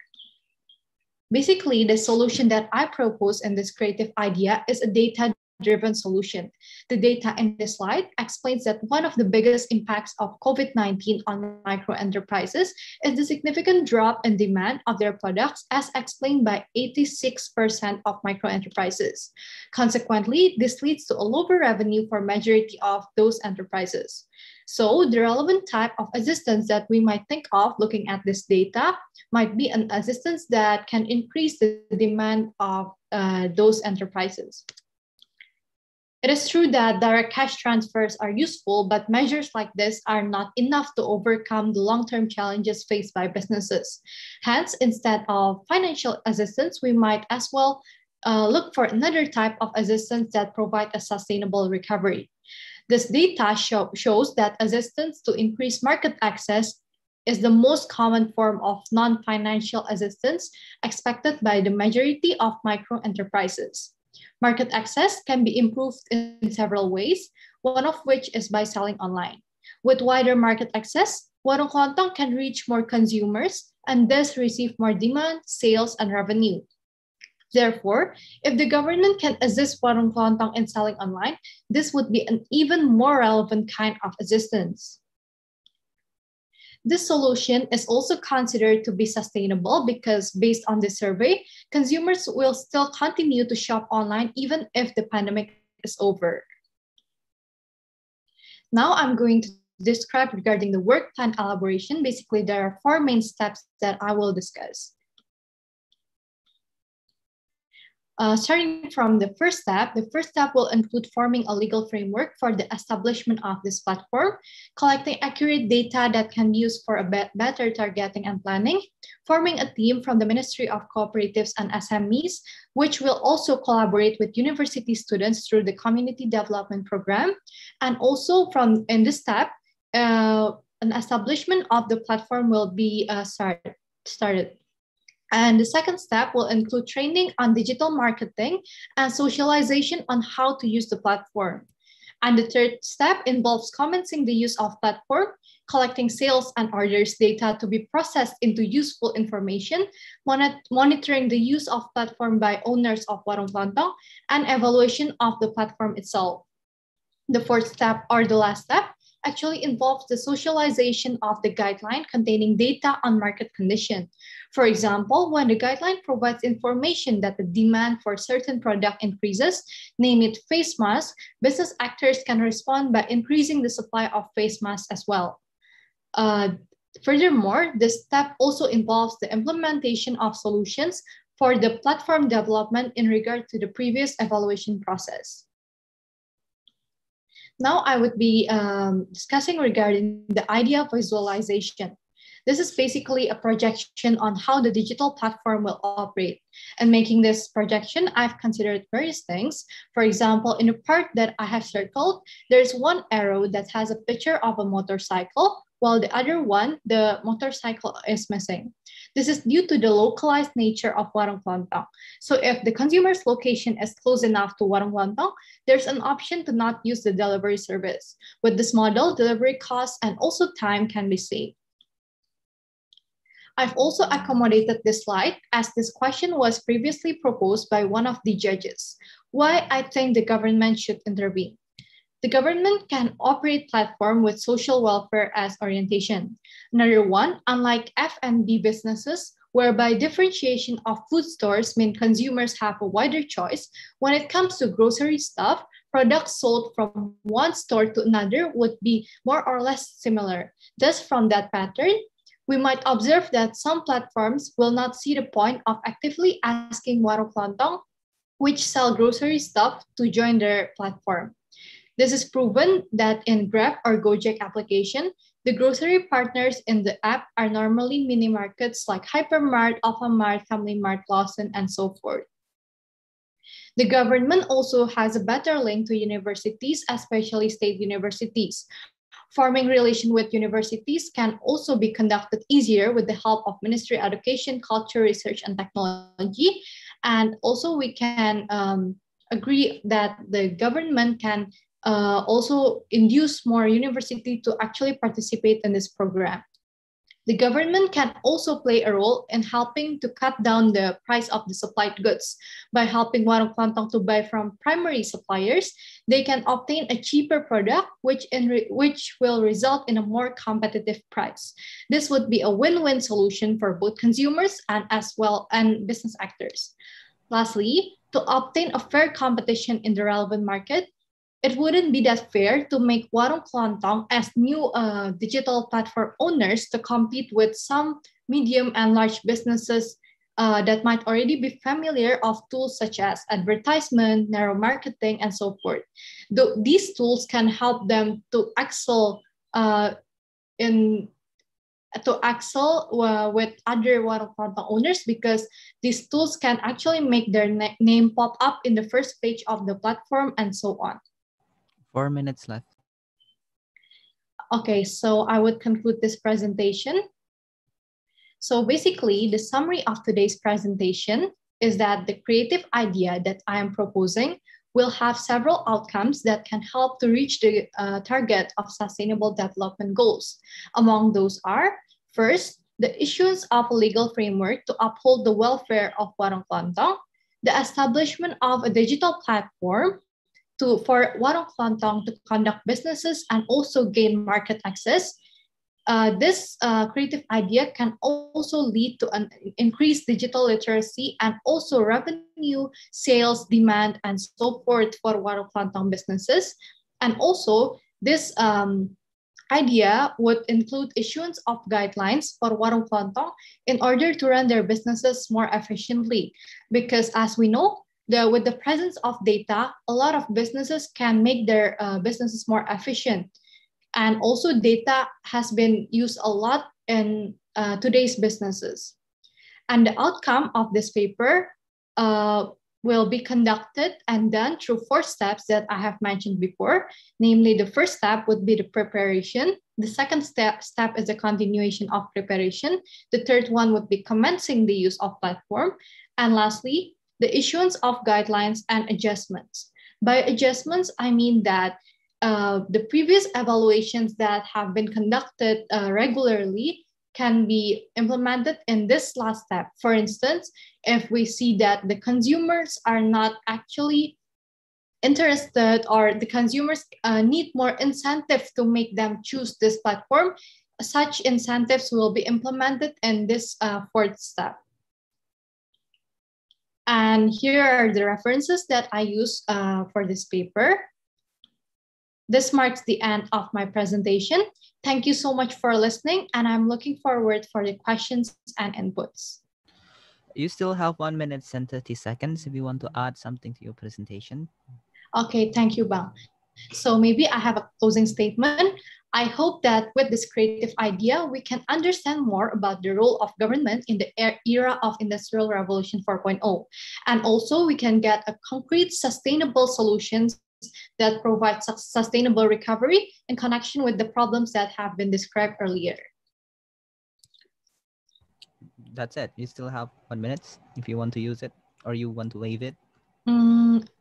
[SPEAKER 7] Basically, the solution that I propose in this creative idea is a data-driven solution. The data in this slide explains that one of the biggest impacts of COVID-19 on micro-enterprises is the significant drop in demand of their products, as explained by 86% of micro-enterprises. Consequently, this leads to a lower revenue for majority of those enterprises. So the relevant type of assistance that we might think of looking at this data might be an assistance that can increase the demand of those enterprises. It is true that direct cash transfers are useful, but measures like this are not enough to overcome the long-term challenges faced by businesses. Hence, instead of financial assistance, we might as well look for another type of assistance that provide a sustainable recovery. This data shows that assistance to increase market access is the most common form of non-financial assistance expected by the majority of micro-enterprises. Market access can be improved in several ways, one of which is by selling online. With wider market access, Warung Kelontong can reach more consumers and thus receive more demand, sales, and revenue. Therefore, if the government can assist Warung Kelontong in selling online, this would be an even more relevant kind of assistance. This solution is also considered to be sustainable because based on this survey, consumers will still continue to shop online even if the pandemic is over. Now I'm going to describe regarding the work plan elaboration. Basically, there are 4 main steps that I will discuss. Starting from the first step will include forming a legal framework for the establishment of this platform, collecting accurate data that can be used for a better targeting and planning, forming a team from the Ministry of Cooperatives and SMEs, which will also collaborate with university students through the Community Development Program. And also in this step, an establishment of the platform will be started. And the second step will include training on digital marketing and socialization on how to use the platform. And the third step involves commencing the use of platform, collecting sales and orders data to be processed into useful information, monitoring the use of platform by owners of Warung Kelontong, and evaluation of the platform itself. The fourth step, or the last step, actually involves the socialization of the guideline containing data on market condition. For example, when the guideline provides information that the demand for certain product increases, name it face masks, business actors can respond by increasing the supply of face masks as well. Furthermore, this step also involves the implementation of solutions for the platform development in regard to the previous evaluation process. Now I would be discussing regarding the idea visualization. This is basically a projection on how the digital platform will operate. And making this projection, I've considered various things. For example, in the part that I have circled, there's one arrow that has a picture of a motorcycle, while the other one, the motorcycle is missing. This is due to the localized nature of Warung Kelontong. So if the consumer's location is close enough to Warung Kelontong, there's an option to not use the delivery service. With this model, delivery costs and also time can be saved. I've also accommodated this slide as this question was previously proposed by one of the judges. Why I think the government should intervene. The government can operate platform with social welfare as orientation. Another one, unlike F&B businesses, whereby differentiation of food stores mean consumers have a wider choice, when it comes to grocery stuff, products sold from one store to another would be more or less similar. Thus, from that pattern, we might observe that some platforms will not see the point of actively asking Warung Kelontong, which sell grocery stuff, to join their platform. This is proven that in Grab or Gojek application, the grocery partners in the app are normally mini markets like Hypermart, Alfamart, Family Mart, Lawson, and so forth. The government also has a better link to universities, especially state universities. Forming relation with universities can also be conducted easier with the help of Ministry of Education, Culture, Research, and Technology. And also we can agree that the government can also induce more university to actually participate in this program. The government can also play a role in helping to cut down the price of the supplied goods. By helping Warung Kelontong to buy from primary suppliers, they can obtain a cheaper product, which will result in a more competitive price. This would be a win-win solution for both consumers and business actors. Lastly, to obtain a fair competition in the relevant market, it wouldn't be that fair to make Warung Kelontong as new digital platform owners to compete with some medium and large businesses that might already be familiar of tools such as advertisement, narrow marketing, and so forth. These tools can help them to excel with other Warung Kelontong owners, because these tools can actually make their name pop up in the first page of the platform and so on.
[SPEAKER 1] 4 minutes left.
[SPEAKER 7] Okay, so I would conclude this presentation. So basically, the summary of today's presentation is that the creative idea that I am proposing will have several outcomes that can help to reach the target of sustainable development goals. Among those are, first, the issuance of a legal framework to uphold the welfare of Warung Kelontong, the establishment of a digital platform for Warung Kelontong to conduct businesses and also gain market access. This creative idea can also lead to an increased digital literacy and also revenue, sales, demand, and so forth for Warung Kelontong businesses. And also, this idea would include issuance of guidelines for Warung Kelontong in order to run their businesses more efficiently. Because as we know, with the presence of data, a lot of businesses can make their businesses more efficient. And also data has been used a lot in today's businesses. And the outcome of this paper will be conducted and done through 4 steps that I have mentioned before. Namely, the first step would be the preparation. The second step is the continuation of preparation. The third one would be commencing the use of platform. And lastly, the issuance of guidelines and adjustments. By adjustments, I mean that the previous evaluations that have been conducted regularly can be implemented in this last step. For instance, if we see that the consumers are not actually interested or the consumers need more incentive to make them choose this platform, such incentives will be implemented in this 4th step. And here are the references that I use for this paper. This marks the end of my presentation. Thank you so much for listening, and I'm looking forward for the questions and inputs.
[SPEAKER 1] You still have 1 minute and 30 seconds if you want to add something to your presentation.
[SPEAKER 7] Okay, thank you, Bang. So maybe I have a closing statement. I hope that with this creative idea, we can understand more about the role of government in the era of Industrial Revolution 4.0. And also we can get a concrete, sustainable solutions that provide sustainable recovery in connection with the problems that have been described earlier.
[SPEAKER 1] That's it. You still have 1 minute if you want to use it or you want to waive it.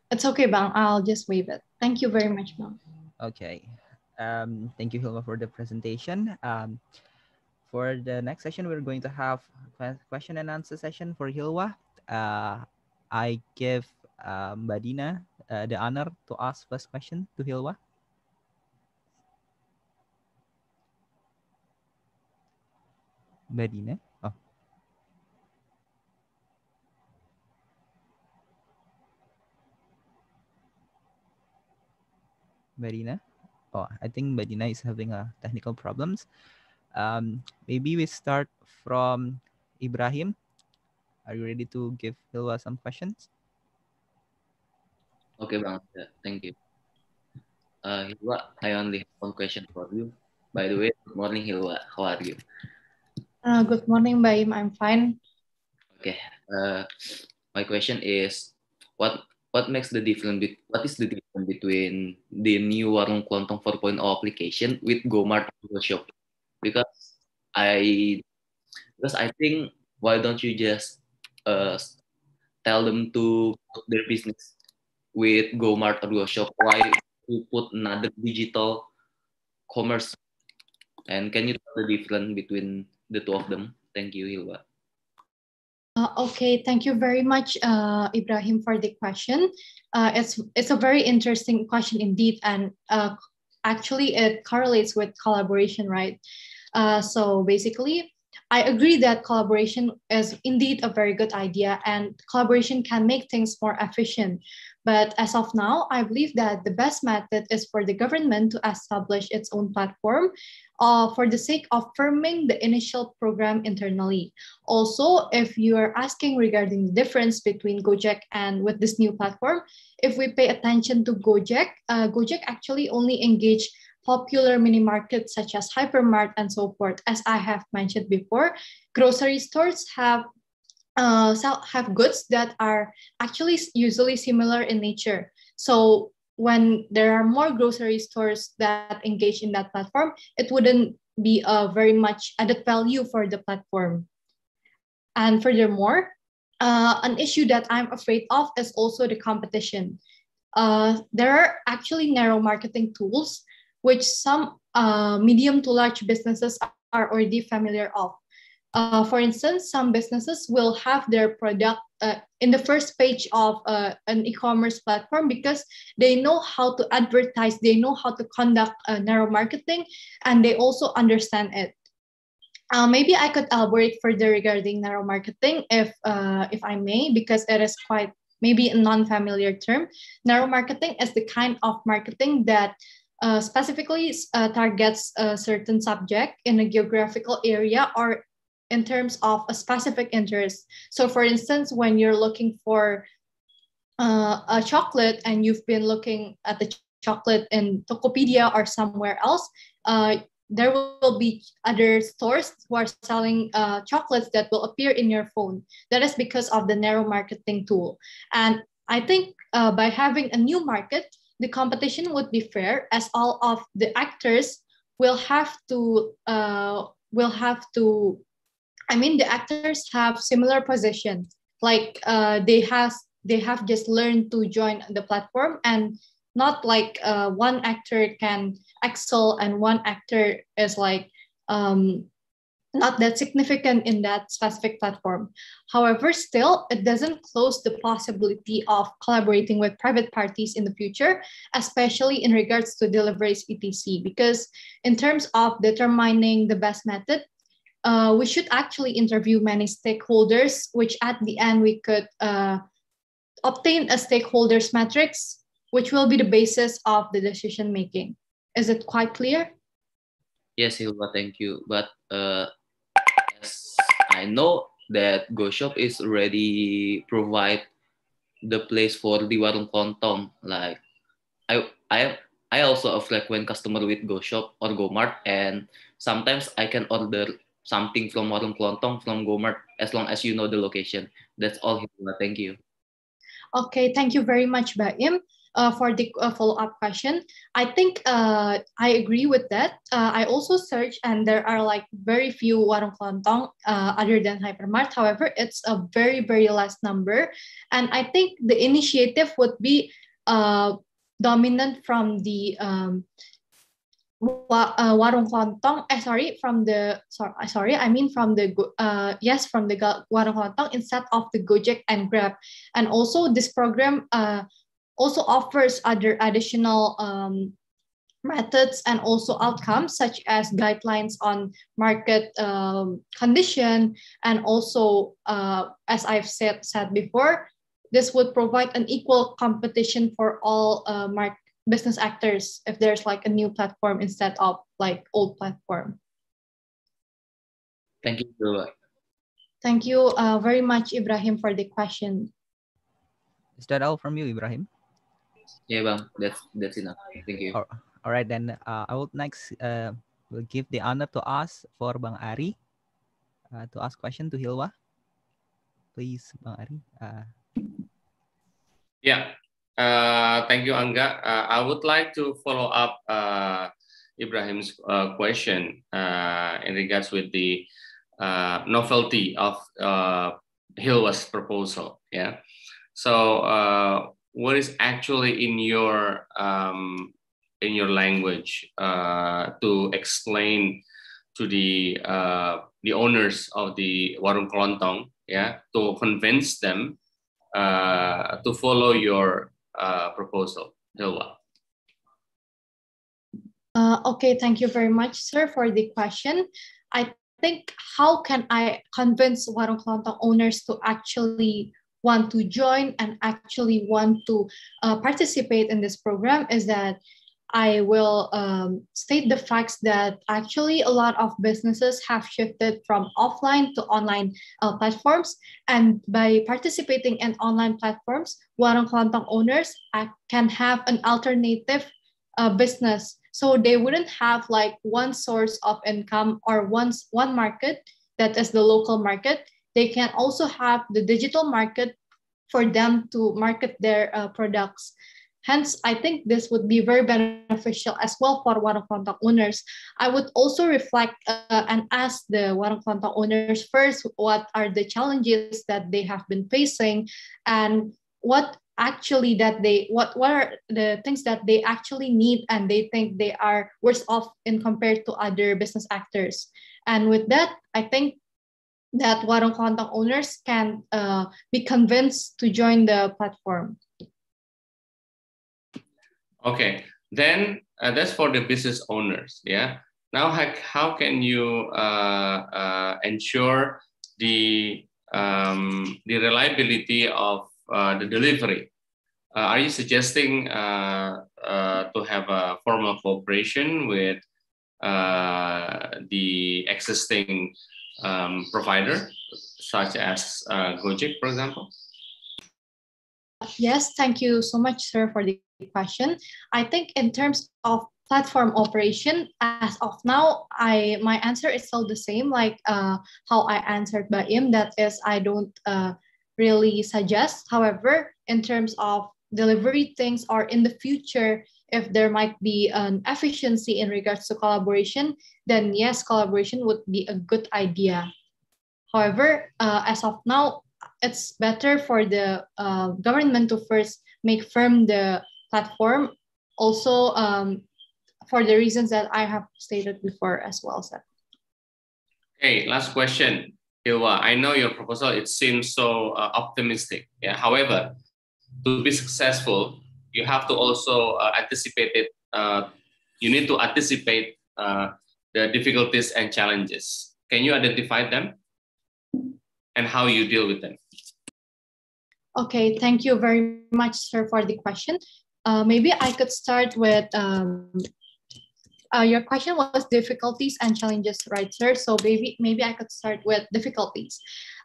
[SPEAKER 7] It's okay, Bang. I'll just waive it. Thank you very much, Bang.
[SPEAKER 1] Okay. Thank you, Hilma, for the presentation. For the next session, we're going to have a question and answer session for Hilwa. I give Mbak Dina the honor to ask first question to Hilwa. Mbak Dina? Oh. Mbak Dina? Oh, I think Mbak Dina is having technical problems. Maybe we start from Ibrahim. Are you ready to give Hilwa some questions?
[SPEAKER 6] Okay, Bang. Thank you. Hilwa, I only have one question for you. By the way, good morning, Hilwa. How are you?
[SPEAKER 7] Good morning, Baim. I'm fine.
[SPEAKER 6] Okay. My question is, what makes the difference? What is the difference between the new Warung Kelontong 4.0 application with GoMart Shop? Because I think, why don't you just tell them to put their business with GoMart or GoShop? Why you put another digital commerce? And can you tell the difference between the two of them? Thank you, Hilwa.
[SPEAKER 7] Okay, thank you very much, Ibrahim, for the question. It's a very interesting question indeed, and actually it correlates with collaboration, right? So basically, I agree that collaboration is indeed a very good idea, and collaboration can make things more efficient. But as of now, I believe that the best method is for the government to establish its own platform for the sake of firming the initial program internally. Also, if you are asking regarding the difference between Gojek and with this new platform, if we pay attention to Gojek, Gojek actually only engage popular mini markets such as hypermart and so forth. As I have mentioned before, grocery stores have goods that are actually usually similar in nature. So when there are more grocery stores that engage in that platform, it wouldn't be a very much added value for the platform. And furthermore, an issue that I'm afraid of is also the competition. There are actually narrow marketing tools which some medium to large businesses are already familiar of. For instance, some businesses will have their product in the first page of an e-commerce platform because they know how to advertise, they know how to conduct narrow marketing, and they also understand it. Maybe I could elaborate further regarding narrow marketing if I may, because it is quite maybe a non-familiar term. Narrow marketing is the kind of marketing that specifically targets a certain subject in a geographical area or in terms of a specific interest. So for instance, when you're looking for a chocolate and you've been looking at the chocolate in Tokopedia or somewhere else, there will be other stores who are selling chocolates that will appear in your phone. That is because of the narrow marketing tool. And I think by having a new market, the competition would be fair, as all of the actors will have to, the actors have similar position. Like they have just learned to join the platform, and not like one actor can excel and one actor is like not that significant in that specific platform. However, still, it doesn't close the possibility of collaborating with private parties in the future, especially in regards to deliveries etc. Because in terms of determining the best method, we should actually interview many stakeholders, which at the end we could obtain a stakeholders matrix, which will be the basis of the decision making. Is it quite clear?
[SPEAKER 6] Yes, Hilma, thank you. But as I know that GoShop is already provide the place for the warung kelontong. Like I also a frequent customer with GoShop or GoMart, and sometimes I can order something from warung kelontong from GoMart as long as you know the location. That's all, Hilma. Thank you.
[SPEAKER 7] Okay, thank you very much, Baim, for the follow-up question. I think I agree with that. I also searched, and there are like very few warung kelontong other than hypermart. However, it's a very, very less number. And I think the initiative would be dominant from the warung kelontong. From the warung kelontong instead of the Gojek and Grab. And also this program also offers other additional methods and also outcomes, such as guidelines on market condition, and also as I've said before, this would provide an equal competition for all business actors if there's like a new platform instead of like old platform.
[SPEAKER 6] Thank you, Hilma.
[SPEAKER 7] Thank you very much, Ibrahim, for the question.
[SPEAKER 1] Is that all from you, Ibrahim?
[SPEAKER 6] Yeah, Bang. That's enough. Thank you.
[SPEAKER 1] All right, then I will next will give the honor to ask for Bang Ari to ask question to Hilwa. Please, Bang Ari.
[SPEAKER 3] Yeah. Thank you, Angga. I would like to follow up Ibrahim's question in regards with the novelty of Hilwa's proposal. Yeah. So, what is actually in your language to explain to the owners of the warung kelontong, yeah, to convince them to follow your proposal, Hilwa?
[SPEAKER 7] Okay, thank you very much, sir, for the question. I think how can I convince warung kelontong owners to actually want to join and actually want to participate in this program is that I will state the facts that actually a lot of businesses have shifted from offline to online platforms. And by participating in online platforms, warung kelontong owners can have an alternative business. So they wouldn't have like one source of income or one market that is the local market. They can also have the digital market for them to market their products. Hence, I think this would be very beneficial as well for warung kelontong owners. I would also reflect and ask the warung kelontong owners first, what are the challenges that they have been facing, and what are the things that they actually need and they think they are worse off in compared to other business actors. And with that, I think that warung kelontong owners can be convinced to join the platform.
[SPEAKER 3] Okay, then that's for the business owners. Yeah. Now, how can you ensure the reliability of the delivery? Are you suggesting to have a formal cooperation with the existing provider, such as Gojek, for example?
[SPEAKER 7] Yes, thank you so much, sir, for the question. I think in terms of platform operation, as of now, my answer is still the same, like how I answered by him. That is, I don't really suggest. However, in terms of delivery things or in the future, if there might be an efficiency in regards to collaboration, then yes, collaboration would be a good idea. However, as of now, it's better for the government to first make firm the platform. Also, for the reasons that I have stated before as well, sir.
[SPEAKER 3] Okay, last question. Hilwa, I know your proposal, it seems so optimistic. Yeah. However, to be successful, you have to also anticipate it. You need to anticipate the difficulties and challenges. Can you identify them and how you deal with them?
[SPEAKER 7] Okay, thank you very much, sir, for the question. Maybe I could start with your question was difficulties and challenges, right, sir? So maybe I could start with difficulties.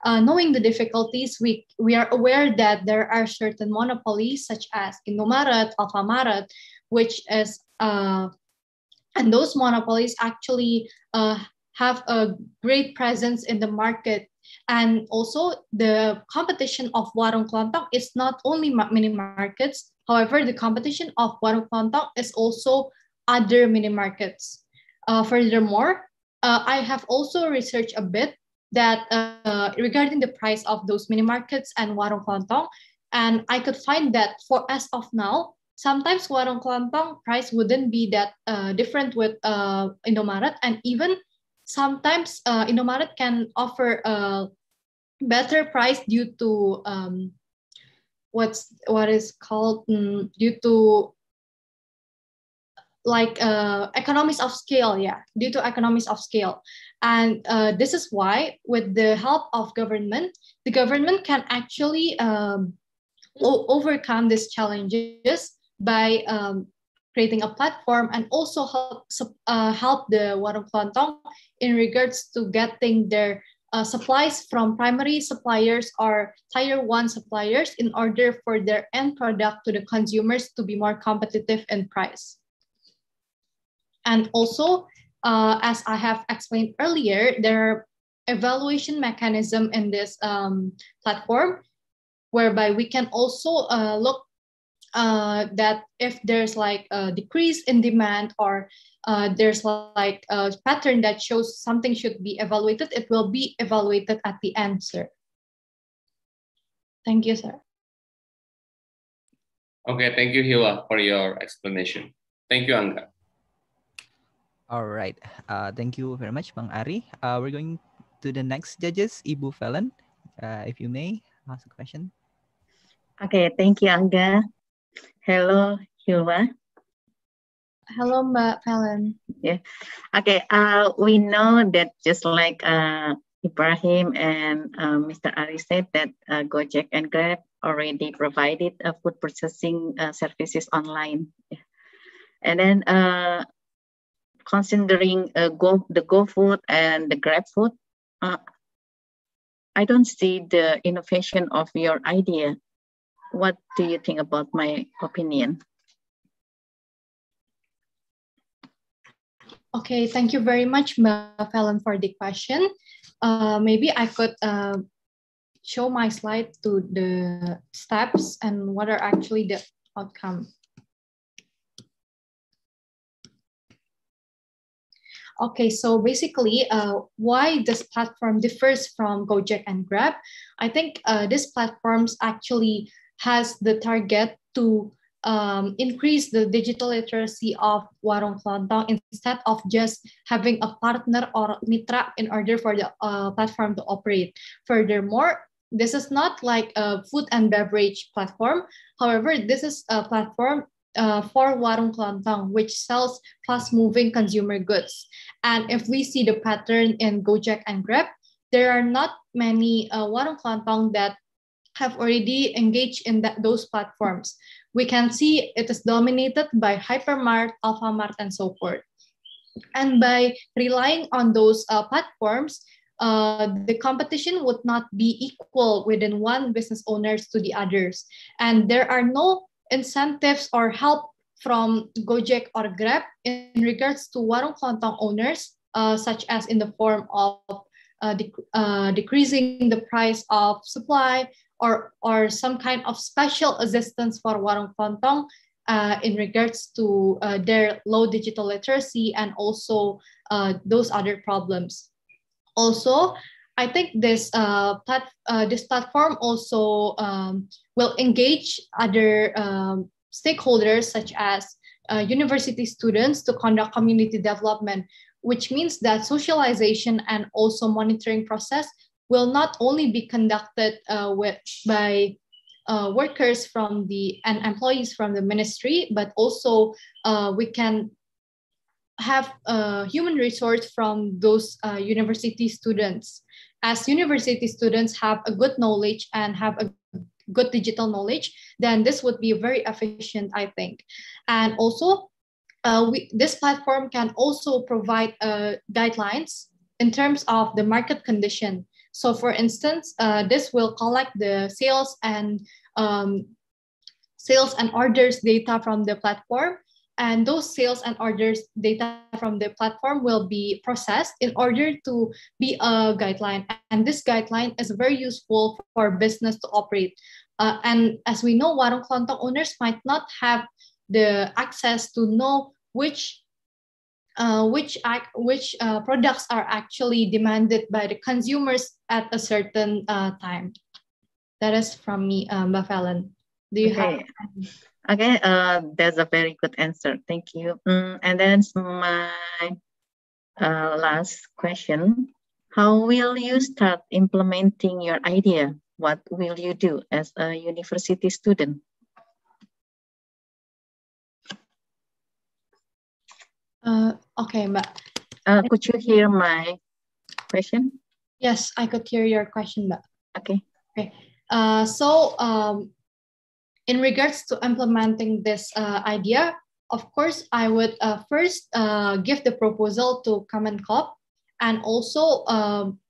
[SPEAKER 7] Knowing the difficulties, we are aware that there are certain monopolies such as Indomaret, Alfamaret, which is and those monopolies actually have a great presence in the market. And also the competition of Warung Kelontong is not only mini markets. However, the competition of Warung Kelontong is also other mini markets. Furthermore, I have also researched a bit that regarding the price of those mini markets and Warung Kelontong, and I could find that for as of now, sometimes Warung Kelontong price wouldn't be that different with Indomaret, and even sometimes Indomaret can offer a better price due to what is called due to like economies of scale, yeah, due to economies of scale. And this is why with the help of government, the government can actually overcome these challenges by creating a platform and also help the Warung Kelontong in regards to getting their supplies from primary suppliers or tier 1 suppliers in order for their end product to the consumers to be more competitive in price. And also, as I have explained earlier, there are evaluation mechanism in this platform, whereby we can also look that if there's like a decrease in demand or there's like a pattern that shows something should be evaluated, it will be evaluated at the end, sir. Thank you, sir.
[SPEAKER 3] Okay, thank you, Hila, for your explanation. Thank you, Angga.
[SPEAKER 1] All right. Thank you very much, Bang Ari. We're going to the next judges, Ibu Felon. If you may, ask a question.
[SPEAKER 2] Okay, thank you, Angga. Hello, Hilwa.
[SPEAKER 7] Hello, Mbak Felon.
[SPEAKER 2] Yeah. Okay. We know that just like Ibrahim and Mr. Ari said that Gojek and Grab already provided food processing services online. Yeah. And then considering the GoFood and the GrabFood, I don't see the innovation of your idea. What do you think about my opinion?
[SPEAKER 7] Okay, thank you very much, Mbak Felon, for the question. Maybe I could show my slide to the steps and what are actually the outcome. Okay, so basically, why this platform differs from Gojek and Grab? I think this platforms actually has the target to increase the digital literacy of Warung Kelontong instead of just having a partner or mitra in order for the platform to operate. Furthermore, this is not like a food and beverage platform. However, this is a platform for Warung Kelontong, which sells fast-moving consumer goods. And if we see the pattern in Gojek and Grab, there are not many Warung Kelontong that have already engaged in those platforms. We can see it is dominated by Hypermart, Alfamart, and so forth. And by relying on those platforms, the competition would not be equal within one business owners to the others. And there are no incentives or help from Gojek or Grab in regards to warung kelontong owners, such as in the form of decreasing the price of supply or some kind of special assistance for warung kelontong in regards to their low digital literacy and also those other problems. Also, I think this platform also will engage other stakeholders such as university students to conduct community development, which means that socialization and also monitoring process will not only be conducted by workers from and employees from the ministry, but also we can have human resource from those university students. As university students have a good knowledge and have a good digital knowledge, then this would be very efficient, I think. And also, this platform can also provide guidelines in terms of the market condition. So for instance, this will collect the sales and orders data from the platform. And those sales and orders data from the platform will be processed in order to be a guideline. And this guideline is very useful for business to operate. And as we know, warung kelontong owners might not have the access to know which products are actually demanded by the consumers at a certain time. That is from me, Mbak Fallon. Do you have?
[SPEAKER 2] Okay, that's a very good answer. Thank you. And then my last question. How will you start implementing your idea? What will you do as a university student?
[SPEAKER 7] Okay, Mbak.
[SPEAKER 2] Could you hear my question?
[SPEAKER 7] Yes, I could hear your question, Mbak.
[SPEAKER 2] Okay.
[SPEAKER 7] Okay. In regards to implementing this idea, of course, I would first give the proposal to Kemenkop, and also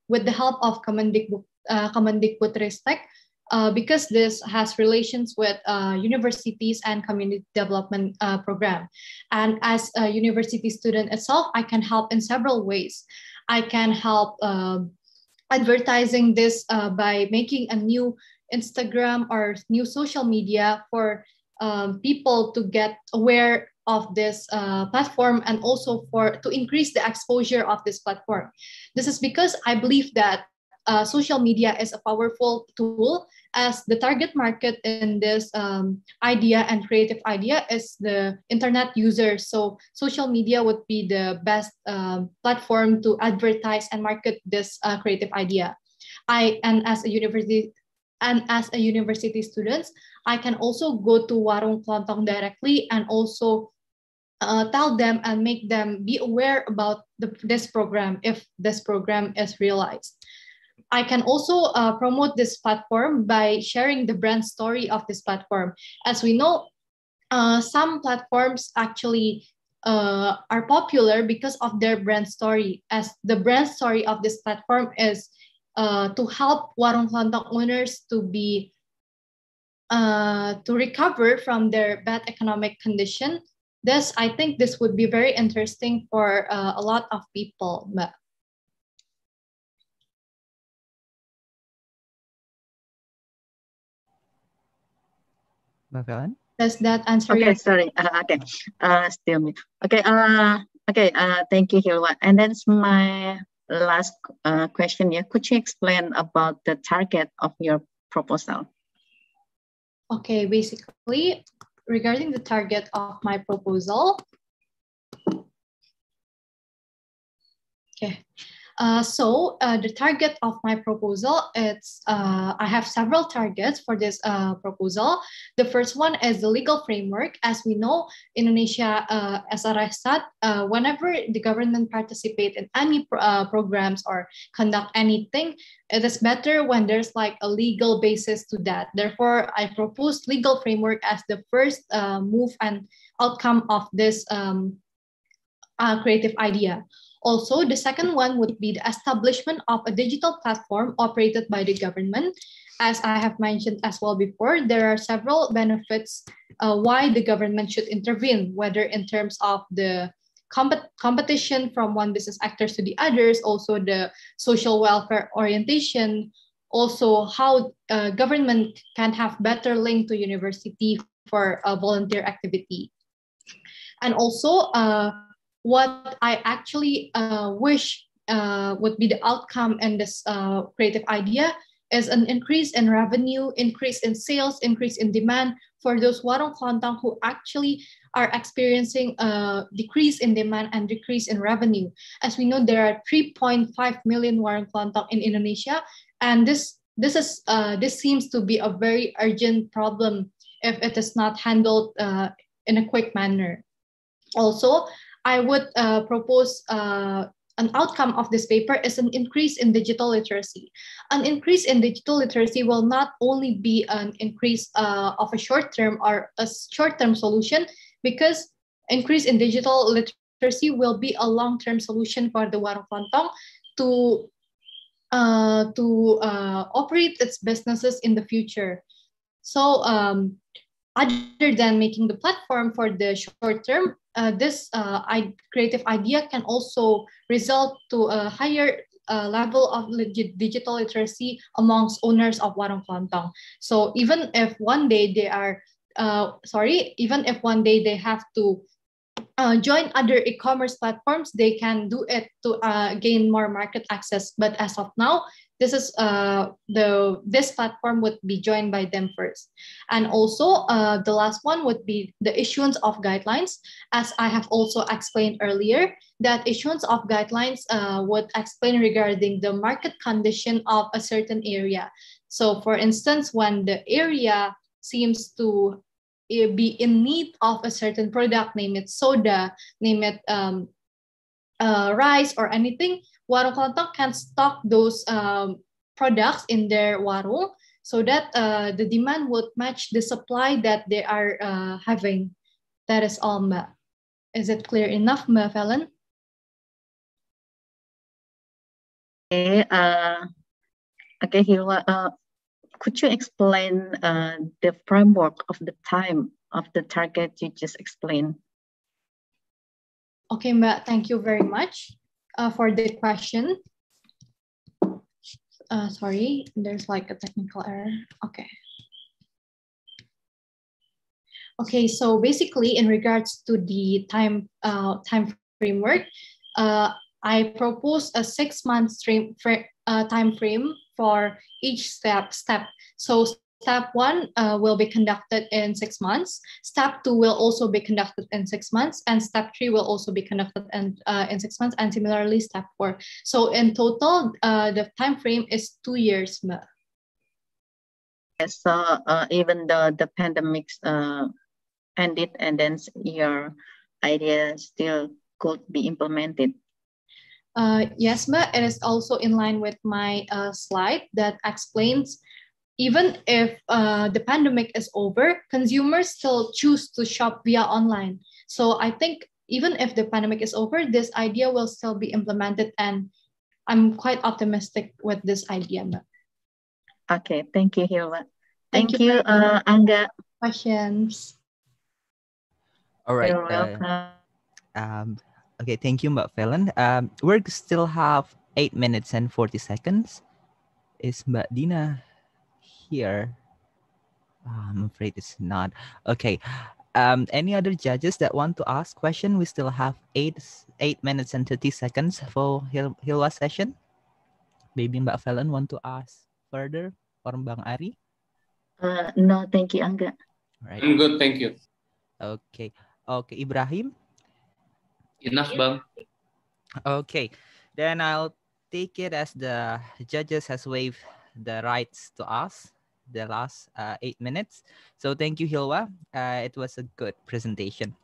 [SPEAKER 7] with the help of Kemendikbudristek, because this has relations with universities and community development program. And as a university student itself, I can help in several ways. I can help advertising this by making a new Instagram or new social media for people to get aware of this platform, and also to increase the exposure of this platform. This is because I believe that social media is a powerful tool, as the target market in this idea and creative idea is the internet users. So social media would be the best platform to advertise and market this creative idea. As a university student, I can also go to warung kelontong directly and also tell them and make them be aware about this program if this program is realized. I can also promote this platform by sharing the brand story of this platform. As we know, some platforms actually are popular because of their brand story, as the brand story of this platform is to help warung kelontong owners to recover from their bad economic condition. Thus, I think this would be very interesting for a lot of people. Mbak
[SPEAKER 1] Fallon?
[SPEAKER 7] Does that answer
[SPEAKER 2] okay,
[SPEAKER 7] your
[SPEAKER 2] sorry. Okay. Still me. Okay. Thank you, Hilwa. And then my last question. Yeah. Could you explain about the target of your proposal?
[SPEAKER 7] Okay. Basically, regarding the target of my proposal. Okay. The target of my proposal, I have several targets for this proposal. The first one is the legal framework. As we know, Indonesia as a Rakyat, whenever the government participate in any programs or conduct anything, it is better when there's like a legal basis to that. Therefore, I propose legal framework as the first move and outcome of this creative idea. Also, the second one would be the establishment of a digital platform operated by the government. As I have mentioned as well before, there are several benefits why the government should intervene, whether in terms of the competition from one business actors to the others, also the social welfare orientation, also how government can have better link to university for volunteer activity. And also what I actually wish would be the outcome in this creative idea is an increase in revenue, increase in sales, increase in demand for those warung kelontong who actually are experiencing a decrease in demand and decrease in revenue. As we know, there are 3.5 million warung kelontong in Indonesia, and this seems to be a very urgent problem if it is not handled in a quick manner. Also, I would propose an outcome of this paper is an increase in digital literacy. An increase in digital literacy will not only be an increase of a short-term or a short-term solution, because increase in digital literacy will be a long-term solution for the warung kelontong to operate its businesses in the future. So other than making the platform for the short term, this creative idea can also result to a higher level of digital literacy amongst owners of warung kelontong. So even if one day they are, even if one day they have to join other e-commerce platforms, they can do it to gain more market access. But as of now, this is this platform would be joined by them first. And also the last one would be the issuance of guidelines. As I have also explained earlier, that issuance of guidelines would explain regarding the market condition of a certain area. So for instance, when the area seems to be in need of a certain product, name it soda, name it rice or anything, warung kelontong can stock those products in their warung so that the demand would match the supply that they are having. That is all, Mbak. Is it clear enough, Mbak Fallon?
[SPEAKER 2] Okay, Hilwa, could you explain the framework of the time of the target you just explained?
[SPEAKER 7] Okay, Mbak, thank you very much for the question. Sorry, there's like a technical error. Okay. Okay, so basically in regards to the time framework, I propose a 6 month time frame for each step. So step 1 will be conducted in 6 months. Step 2 will also be conducted in 6 months, and step 3 will also be conducted in 6 months, and similarly step 4. So in total, the time frame is 2 years.
[SPEAKER 2] Yes, so even though the pandemics ended, and then your idea still could be implemented.
[SPEAKER 7] Yes, Mbak, it is also in line with my slide that explains even if the pandemic is over, consumers still choose to shop via online. So I think even if the pandemic is over, this idea will still be implemented, and I'm quite optimistic with this idea, Mbak.
[SPEAKER 2] Okay, thank you, Hilwa. Thank you, Angga.
[SPEAKER 7] Questions?
[SPEAKER 1] All right.
[SPEAKER 2] You're welcome.
[SPEAKER 1] Okay, thank you, Mbak Fallon. We still have 8 minutes and 40 seconds. Is Mbak Dina here? I'm afraid it's not. Okay. Any other judges that want to ask question? We still have 8 minutes and 30 seconds for Hilwa's session. Maybe Mbak Fallon want to ask further, or Bang Ari?
[SPEAKER 2] No, thank you, Angga.
[SPEAKER 1] Right.
[SPEAKER 3] I'm good, thank you.
[SPEAKER 1] Okay. Okay, Ibrahim?
[SPEAKER 6] Enough, Bang.
[SPEAKER 1] Okay, then I'll take it as the judges has waived the rights to us the last 8 minutes. So thank you, Hilwa. It was a good presentation.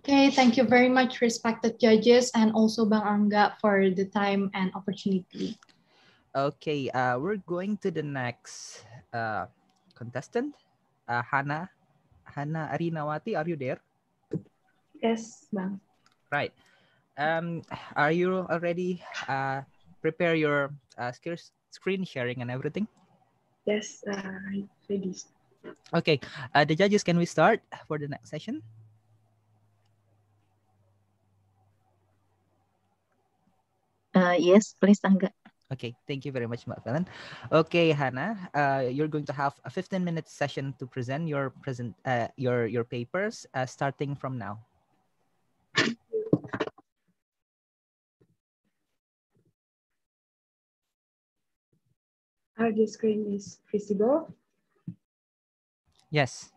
[SPEAKER 7] Okay, thank you very much, respected judges, and also Bang Angga for the time and opportunity.
[SPEAKER 1] Okay, we're going to the next contestant, Hana Arinawati. Are you there?
[SPEAKER 8] Yes, Bang.
[SPEAKER 1] Right. Are you already prepare your screen sharing and everything?
[SPEAKER 8] Yes, ready.
[SPEAKER 1] Okay, the judges, can we start for the next session?
[SPEAKER 2] Yes, please, Angga.
[SPEAKER 1] Okay, thank you very much, Mbak Felon. Okay, Hannah, you're going to have a 15-minute session to present your your papers, starting from now.
[SPEAKER 8] The screen is visible.
[SPEAKER 1] Yes.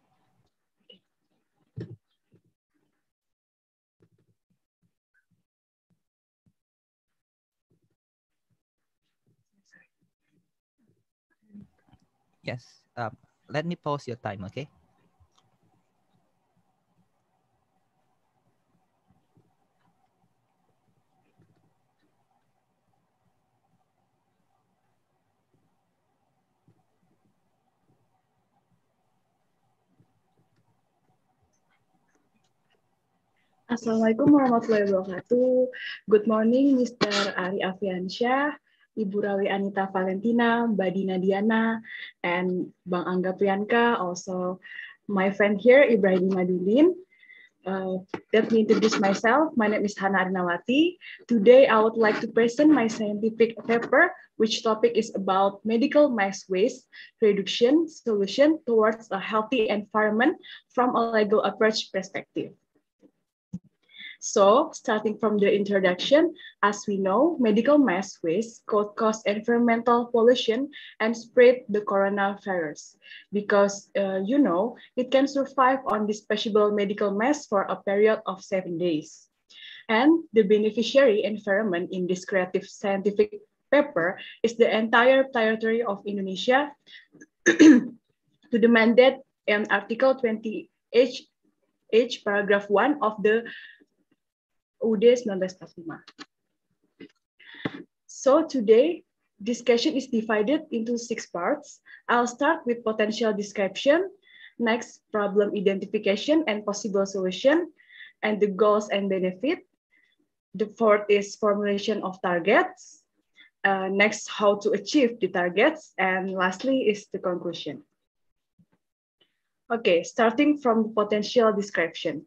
[SPEAKER 1] Yes. Let me pause your time, okay?
[SPEAKER 8] Assalamualaikum warahmatullahi wabarakatuh. Good morning, Mr. Ari Afiansyah, Ibu Rawi Anita Valentina, Mbak Dina Diana, and Bang Angga Priyanka. Also, my friend here, Ibrahim Madulin. Let me introduce myself. My name is Hannah Arnawati. Today, I would like to present my scientific paper, which topic is about medical mass waste reduction solution towards a healthy environment from a legal approach perspective. So, starting from the introduction, as we know, medical mass waste could cause environmental pollution and spread the coronavirus because, it can survive on dispensable medical mass for a period of 7 days. And the beneficiary environment in this creative scientific paper is the entire territory of Indonesia to the mandate in Article 20H, paragraph 1 of the UD 1945. So today, discussion is divided into 6 parts. I'll start with potential description, next problem identification and possible solution, and the goals and benefit. The fourth is formulation of targets. Next, how to achieve the targets, and lastly is the conclusion. Okay, starting from potential description.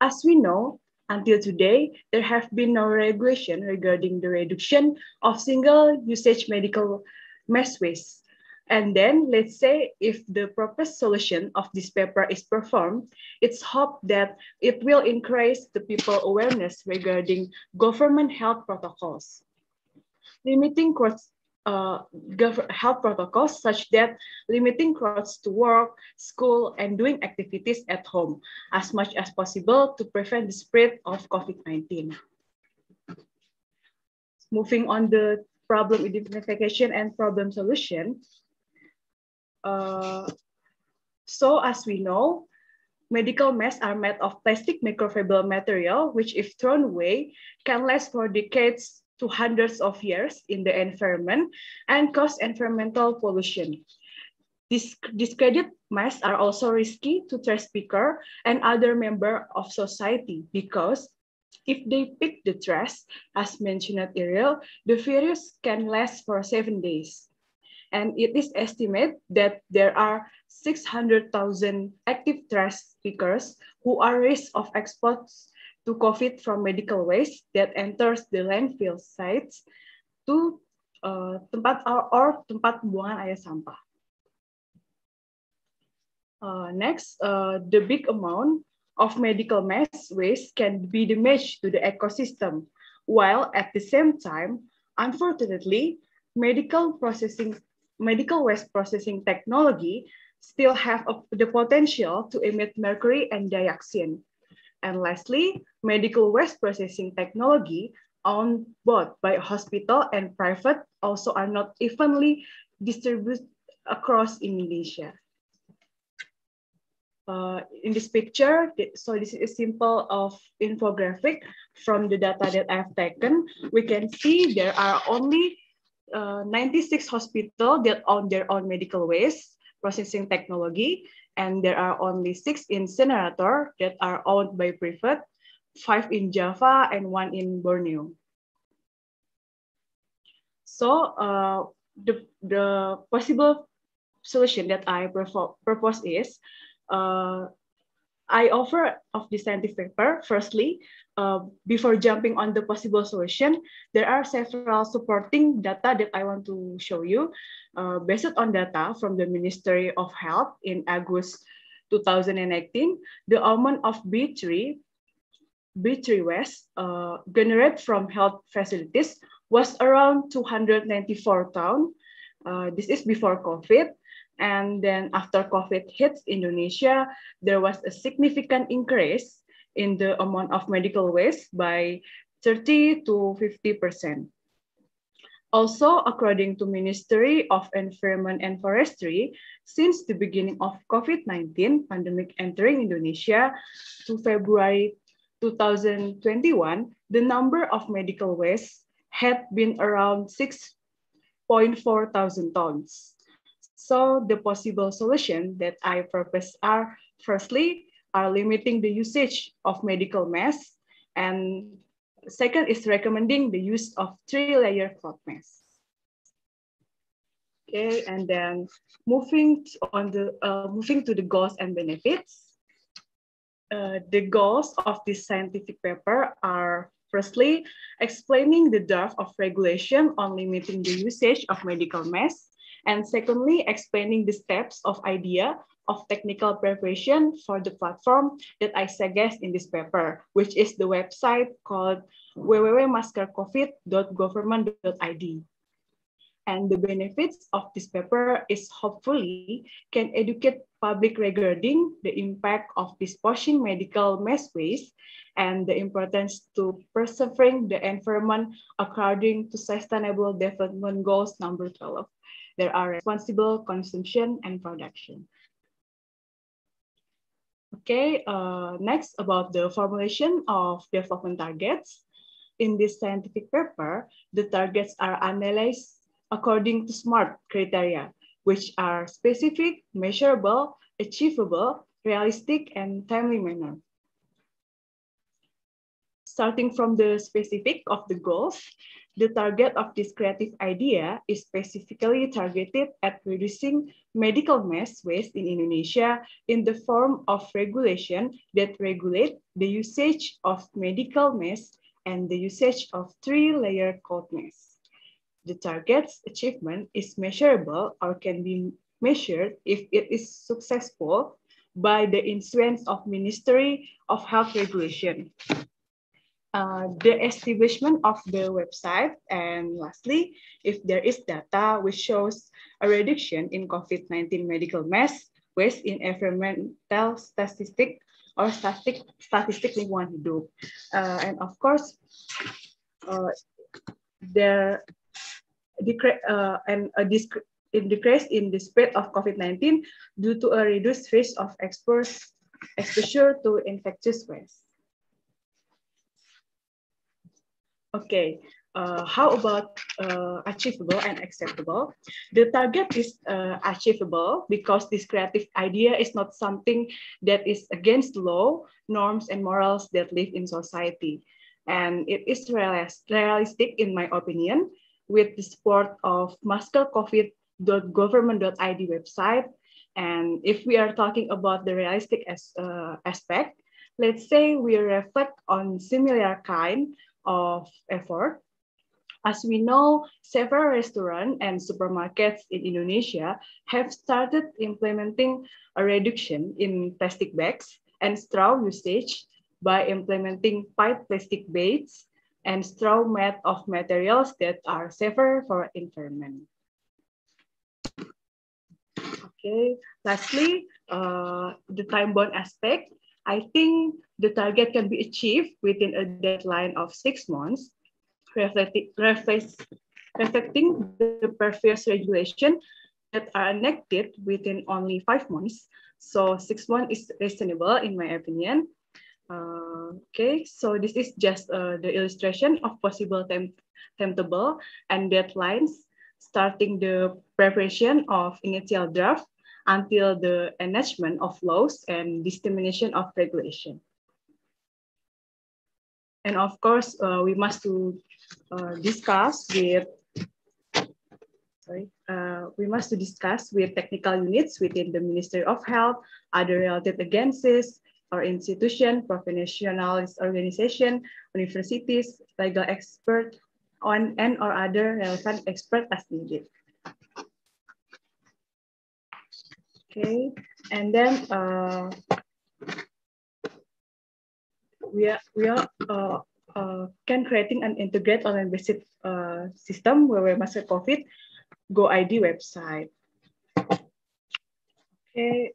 [SPEAKER 8] As we know, until today, there have been no regulation regarding the reduction of single-usage medical mass waste. And then, let's say, if the proposed solution of this paper is performed, it's hoped that it will increase the people awareness regarding government health protocols. Limiting health protocols such that limiting crowds to work, school, and doing activities at home as much as possible to prevent the spread of COVID-19. Moving on the problem identification and problem solution. So as we know, medical masks are made of plastic microfiber material, which if thrown away, can last for decades to hundreds of years in the environment and cause environmental pollution. Discarded masks are also risky to trash picker and other members of society because if they pick the trash, as mentioned earlier, the virus can last for 7 days. And it is estimated that there are 600,000 active trash pickers who are at risk of exposure to COVID from medical waste that enters the landfill sites to tempat pembuangan air sampah. Next, the big amount of medical mass waste can be damaged to the ecosystem, while at the same time, unfortunately, medical waste processing technology still have the potential to emit mercury and dioxin. And lastly, medical waste processing technology owned both by hospital and private also are not evenly distributed across Indonesia. In this picture, so this is a simple of infographic from the data that I've taken. We can see there are only 96 hospitals that own their own medical waste processing technology, and there are only 6 incinerators that are owned by private, 5 in Java, and 1 in Borneo. So the possible solution that I propose is, I offer of the scientific paper. Firstly, before jumping on the possible solution, there are several supporting data that I want to show you. Based on data from the Ministry of Health in August 2018, the amount of B3 waste generated from health facilities was around 294 tons. This is before COVID. And then after COVID hits Indonesia, there was a significant increase in the amount of medical waste by 30 to 50%. Also, according to Ministry of Environment and Forestry, since the beginning of COVID-19 pandemic entering Indonesia to February 2021, the number of medical waste had been around 6.4 thousand tons. So the possible solution that I propose are, firstly, are limiting the usage of medical masks, and second is recommending the use of 3-layer cloth masks. Okay, and then moving to the goals and benefits. The goals of this scientific paper are, firstly, explaining the draft of regulation on limiting the usage of medical masks, and secondly, explaining the steps of idea of technical preparation for the platform that I suggest in this paper, which is the website called www.maskercovid.government.id. And the benefits of this paper is hopefully can educate public regarding the impact of disposing medical mask waste and the importance to preserving the environment according to Sustainable Development Goals number 12. There are responsible consumption and production. Okay, next about the formulation of development targets. In this scientific paper, the targets are analyzed according to SMART criteria, which are specific, measurable, achievable, realistic, and timely manner. Starting from the specific of the goals, the target of this creative idea is specifically targeted at reducing medical mass waste in Indonesia in the form of regulation that regulate the usage of medical masks and the usage of 3-layer cloth masks. The target's achievement is measurable or can be measured if it is successful by the issuance of Ministry of Health regulation. The establishment of the website, and lastly, if there is data which shows a reduction in COVID-19 medical mass waste in environmental statistic or statistic lingkungan hidup. And of course, there decrease in the spread of COVID-19 due to a reduced risk of exposure to infectious waste. Okay, how about achievable and acceptable? The target is achievable because this creative idea is not something that is against law, norms, and morals that live in society. And it is realistic, in my opinion, with the support of maskercovid.government.id website. And if we are talking about the realistic aspect, let's say we reflect on similar kind of effort. As we know, several restaurants and supermarkets in Indonesia have started implementing a reduction in plastic bags and straw usage by implementing pipe plastic baits and straw made of materials that are safer for environment. Okay, lastly, the time-bound aspect. I think the target can be achieved within a deadline of 6 months, reflecting the previous regulation that are enacted within only 5 months. So 6 months is reasonable in my opinion. Okay, so this is just the illustration of possible timetable and deadlines, starting the preparation of initial draft until the enactment of laws and dissemination of regulation. And of course, we must discuss with technical units within the Ministry of Health, other related agencies or institution, professional organization, universities, legal expert, and or other relevant expert as needed. Okay, and then can creating an integrated online-based system where we must COVID Go ID website. Okay,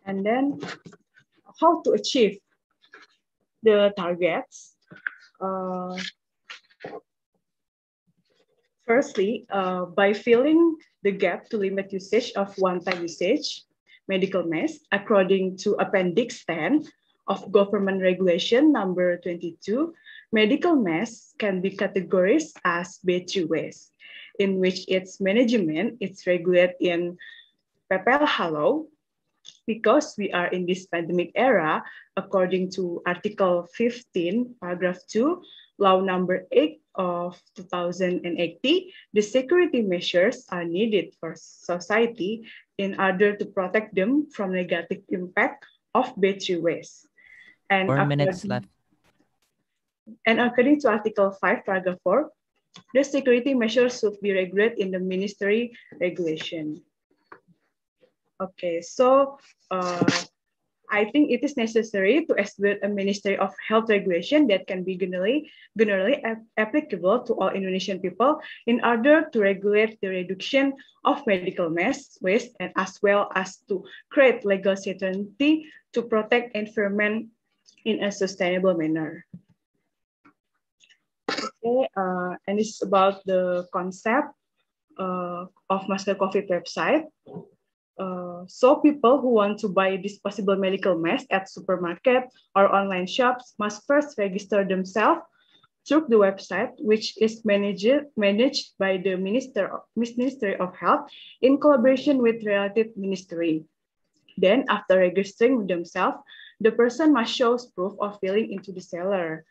[SPEAKER 8] and then how to achieve the targets? Firstly, by filling the gap to limit usage of one-time usage, medical mess, according to Appendix 10 of Government Regulation number 22, medical mess can be categorized as battery waste, in which its management is regulated in Pemilihan law. Because we are in this pandemic era, according to Article 15, Paragraph 2, Law number 8 of 2080, the security measures are needed for society in order to protect them from negative impact of battery waste. And
[SPEAKER 1] 4 minutes left.
[SPEAKER 8] And according to Article 5, Paragraph 4, the security measures should be regulated in the ministry regulation. Okay, so I think it is necessary to establish a Ministry of Health regulation that can be generally applicable to all Indonesian people in order to regulate the reduction of medical waste and as well as to create legal certainty to protect environment in a sustainable manner. Okay, and this is about the concept of Masker COVID website. So people who want to buy disposable medical masks at supermarket or online shops must first register themselves through the website, which is managed by the Ministry of Health in collaboration with related ministry. Then after registering themselves, the person must show proof of filling into the seller.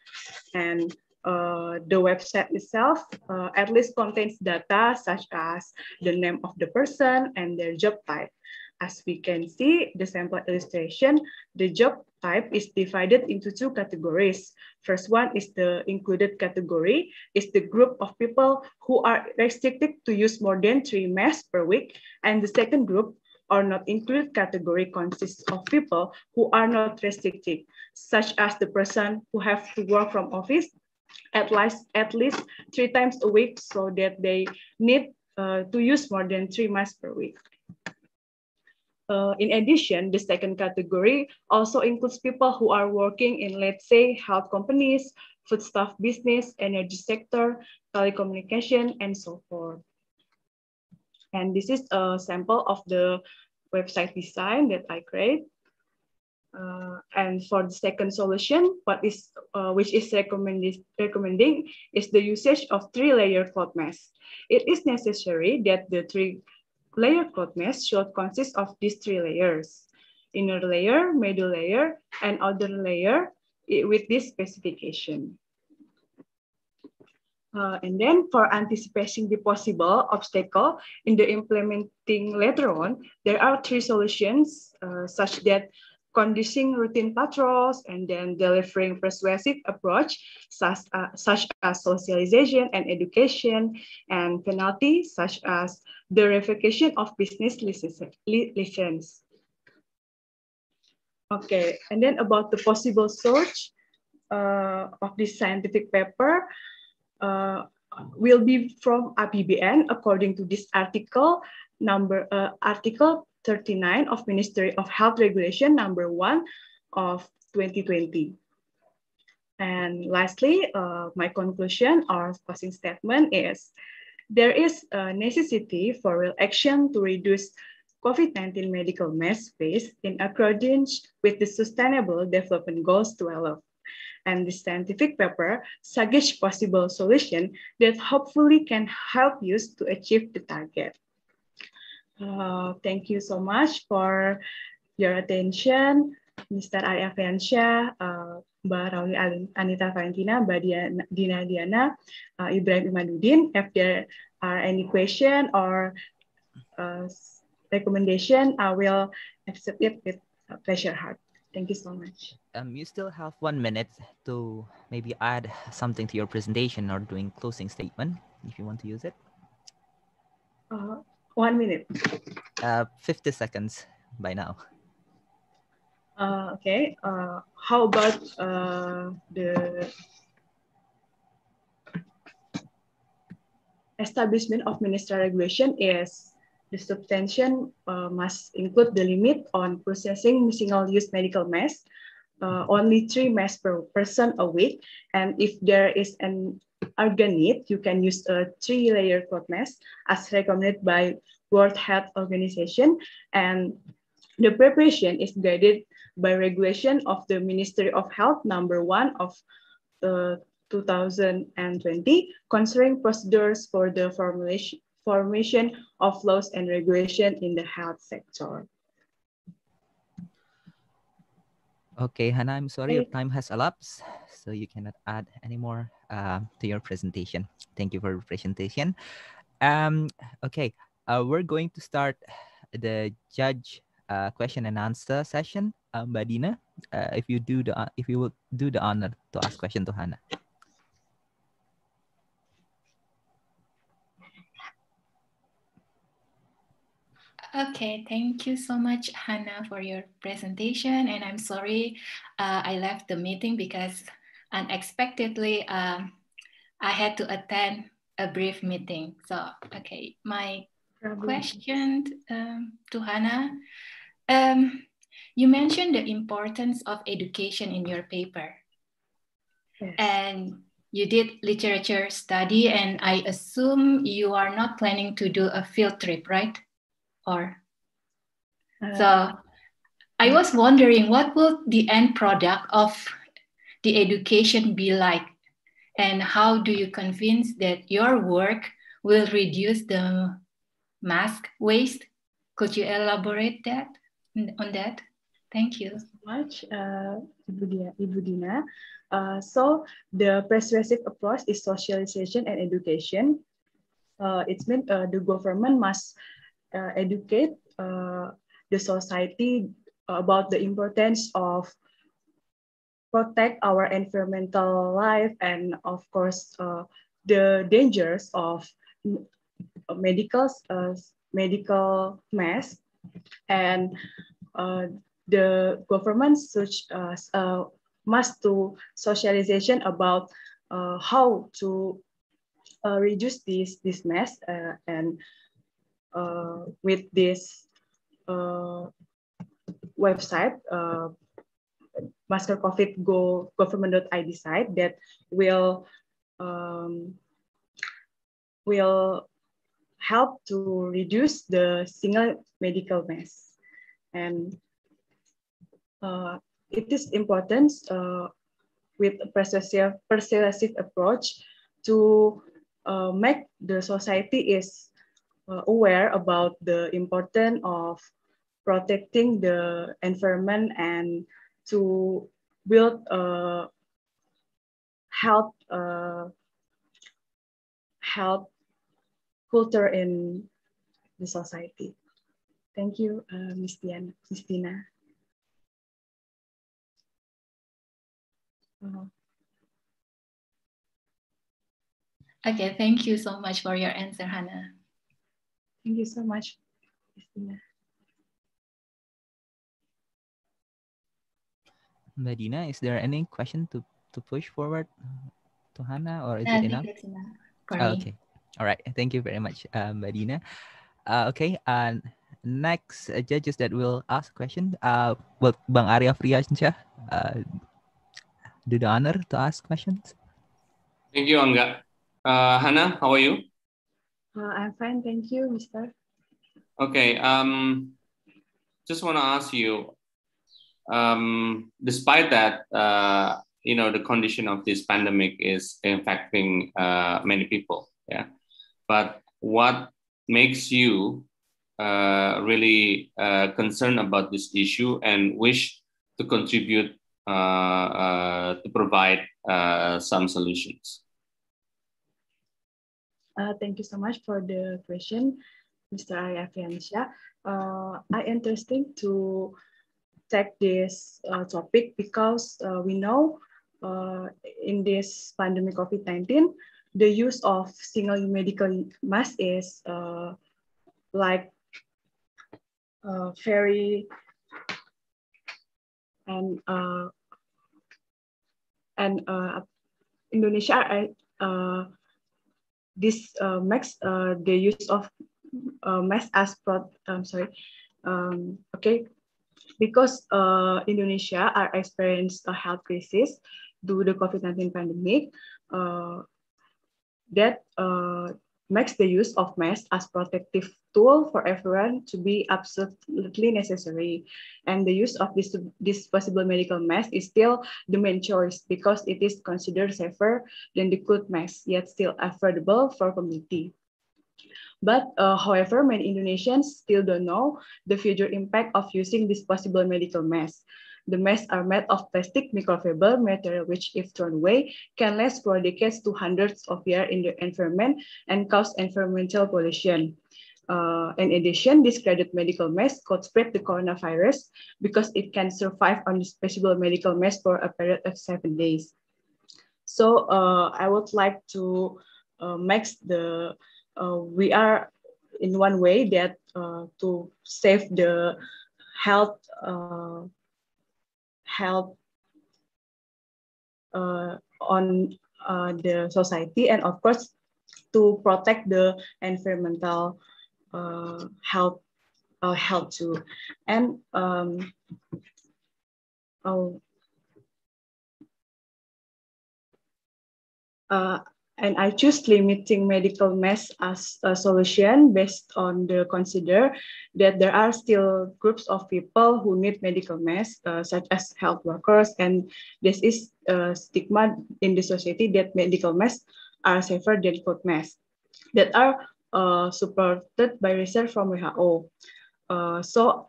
[SPEAKER 8] And the website itself at least contains data such as the name of the person and their job type. As we can see, the sample illustration, the job type is divided into two categories. First one is the included category, is the group of people who are restricted to use more than 3 masks per week. And the second group, or not included category, consists of people who are not restricted, such as the person who have to work from office at least 3 times a week, so that they need to use more than 3 masks per week. In addition, the second category also includes people who are working in, let's say, health companies, foodstuff business, energy sector, telecommunication, and so forth. And this is a sample of the website design that I create. And for the second solution, which is recommending is the usage of 3-layer cloth mask. It is necessary that the 3-layer cloth mask should consist of these 3 layers: inner layer, middle layer, and outer layer with this specification. And then for anticipating the possible obstacle in the implementing later on, there are 3 solutions such that conducting routine patrols and then delivering persuasive approach such as socialization and education, and penalty such as the revocation of business license. Okay, and then about the possible source of this scientific paper will be from APBN according to this article, article 39 of Ministry of Health Regulation number 1 of 2020. And lastly, my conclusion or closing statement is there is a necessity for real action to reduce COVID-19 medical mask waste in accordance with the Sustainable Development Goals 12. And the scientific paper suggests possible solution that hopefully can help you to achieve the target. Thank you so much for your attention, Mr. Aryafiansyah. Mbak Rauli Anita Valentina, Mbak Dina Diana, Ibrahim Imanuddin. If there are any question or recommendation, I will accept it with pleasure heart. Thank you so much.
[SPEAKER 1] You still have 1 minute to maybe add something to your presentation or doing closing statement if you want to use it.
[SPEAKER 8] 1 minute.
[SPEAKER 1] 50 seconds by now.
[SPEAKER 8] Okay. How about the establishment of ministerial regulation is the substantiation must include the limit on processing single-use medical masks, only 3 masks per person a week. And if there is an urgent need, you can use a 3-layer cloth mask as recommended by World Health Organization. And the preparation is guided by regulation of the Ministry of Health #1 of 2020 concerning procedures for the formation of laws and regulation in the health sector.
[SPEAKER 1] Okay, Hannah, I'm sorry your time has elapsed, so you cannot add any more to your presentation. Thank you for your presentation. Okay, we're going to start the judge question and answer session. Mbak Dina, if you would do the honor to ask question to Hannah.
[SPEAKER 4] Okay, thank you so much, Hannah, for your presentation. And I'm sorry I left the meeting because unexpectedly I had to attend a brief meeting. So, okay, my question to Hannah. You mentioned the importance of education in your paper. Yes. And you did literature study, and I assume you are not planning to do a field trip, right? So I was wondering what will the end product of the education be like, and how do you convince that your work will reduce the mask waste? Could you elaborate on that? Thank you.
[SPEAKER 8] Thank you so much, Ibu Dina. So the persuasive approach is socialization and education. It means the government must educate the society about the importance of protect our environmental life and of course the dangers of medical masks, and the government must do socialization about how to reduce this mess and with this website, masker-covid government.id site that will help to reduce the single medical mess. And it is important with a persuasive approach to make the society is aware about the importance of protecting the environment and to build a health culture in the society. Thank you, Ms. Dina.
[SPEAKER 4] Okay, thank you so much for your answer, Hannah.
[SPEAKER 8] Thank you so much, Ms. Dina.
[SPEAKER 1] Mbak Dina, is there any question to push forward to Hannah, or is it enough? Okay. All right. Thank you very much, Mbak Dina. Okay. And next judges that will ask question, will Bang Arya Friansyah do the honor to ask questions.
[SPEAKER 3] Thank you, Angga. Hannah, how are you?
[SPEAKER 8] I'm fine, thank you, Mr.
[SPEAKER 3] Okay. Just want to ask you, despite that, the condition of this pandemic is affecting many people, yeah. But what makes you really concerned about this issue and wish to contribute to provide some solutions.
[SPEAKER 8] Thank you so much for the question, Mr. Ariafiansha. I interesting to take this topic because we know in this pandemic COVID-19, the use of single medical mask is like very and Indonesia this makes the use of mask as okay, because Indonesia are experienced a health crisis due to the COVID-19 pandemic. That makes the use of masks as protective tool for everyone to be absolutely necessary. And the use of this disposable medical mask is still the main choice because it is considered safer than the cloth mask, yet still affordable for community. But however, many Indonesians still don't know the future impact of using disposable medical masks. The masks are made of plastic microfiber material, which if thrown away, can last for decades to hundreds of years in the environment and cause environmental pollution. In addition, discarded medical mask could spread the coronavirus because it can survive on disposable medical mask for a period of 7 days. So I would like to make the we are in one way that to save the health on the society, and of course to protect the environmental health too. And and I choose limiting medical masks as a solution based on the consider that there are still groups of people who need medical masks, such as health workers, and this is a stigma in the society that medical masks are safer than cloth masks that are supported by research from WHO. So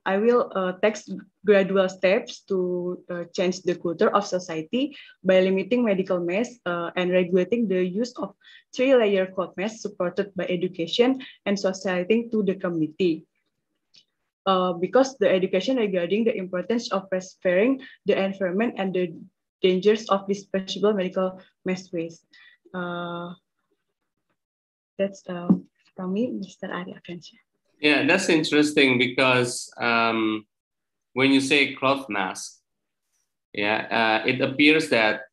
[SPEAKER 8] I will take gradual steps to change the culture of society by limiting medical masks and regulating the use of 3-layer cloth masks supported by education and socializing to the community. Because the education regarding the importance of preserving the environment and the dangers of disposable medical mask waste. That's from me, Mr. Arya Kensha.
[SPEAKER 3] Yeah, that's interesting because when you say cloth mask, yeah, it appears that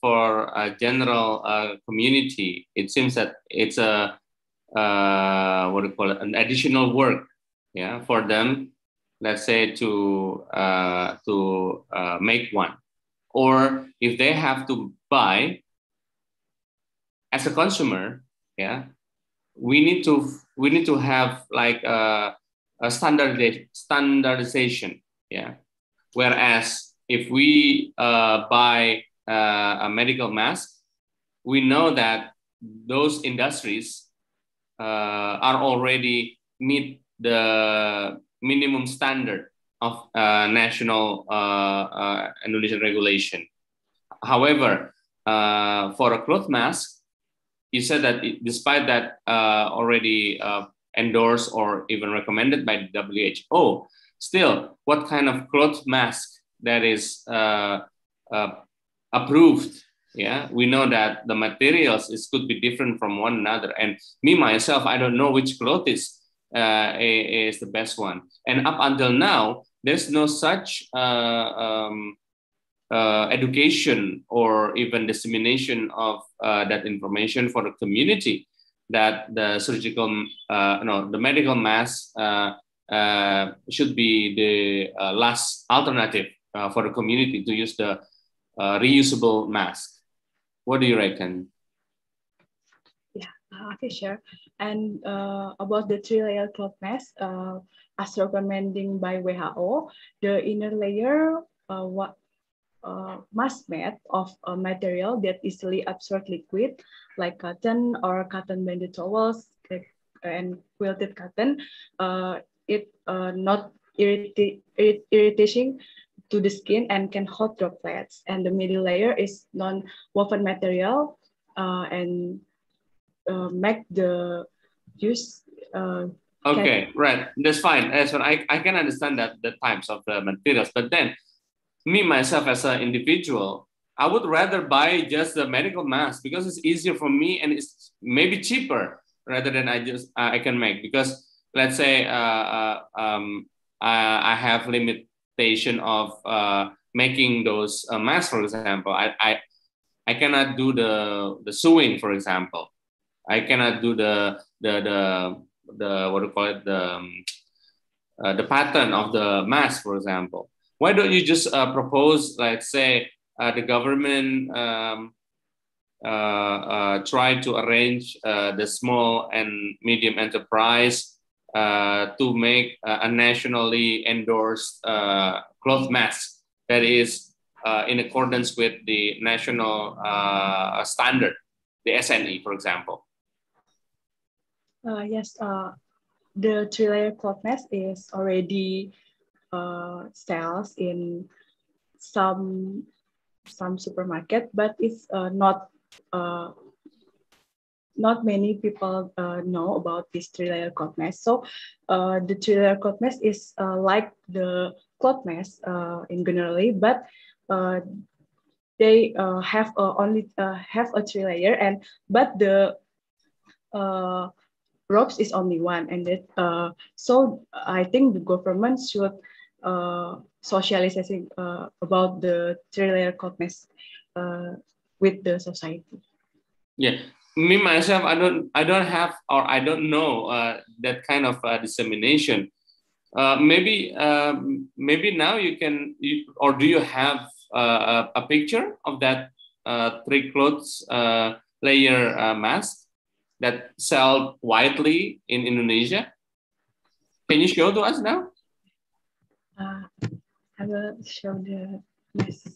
[SPEAKER 3] for a general community, it seems that it's a what do you call it, an additional work, yeah, for them, let's say to make one, or if they have to buy as a consumer, yeah. We need to have like a standardization, yeah. Whereas if we buy a medical mask, we know that those industries are already meet the minimum standard of national Indonesian regulation. However, for a cloth mask, you said that despite that already endorsed or even recommended by the WHO, still, what kind of cloth mask that is approved? Yeah, we know that the materials could be different from one another, and me myself, I don't know which cloth is the best one. And up until now, there's no such education or even dissemination of that information for the community, that the surgical, the medical mask should be the last alternative for the community to use the reusable mask. What do you reckon?
[SPEAKER 8] Yeah, okay, sure. And about the 3-layer cloth mask, as recommended by WHO, the inner layer mask made of a material that easily absorbs liquid, like cotton or cotton banded towels and quilted cotton. It not irritating to the skin and can hold droplets. And the middle layer is non-woven material and make the use.
[SPEAKER 3] Okay, right. That's fine. That's fine. I can understand that the types of the materials, but then me myself as an individual, I would rather buy just the medical mask because it's easier for me and it's maybe cheaper rather than I can make, because let's say I have limitation of making those masks, for example. I cannot do the sewing, for example. I cannot do the what do you call it, the pattern of the mask, for example. Why don't you just propose, let's say, the government try to arrange the small and medium enterprise to make a nationally endorsed cloth mask that is in accordance with the national standard, the SNE, for example.
[SPEAKER 8] Yes, the 3-layer cloth mask is already sells in some supermarket, but it's not many people know about this 3-layer cloth mask. So the 3-layer cloth mask is like the cloth mask in generally, but they have only have a 3-layer, and but the ropes is only one, and it, so I think the government should socializing about the 3-layer cloth mask with the society.
[SPEAKER 3] Yeah, me myself, I don't have, or I don't know that kind of dissemination. Maybe now you can, or do you have a picture of that 3 clothes layer mask that sell widely in Indonesia? Can you show to us now?
[SPEAKER 8] I will show the mask.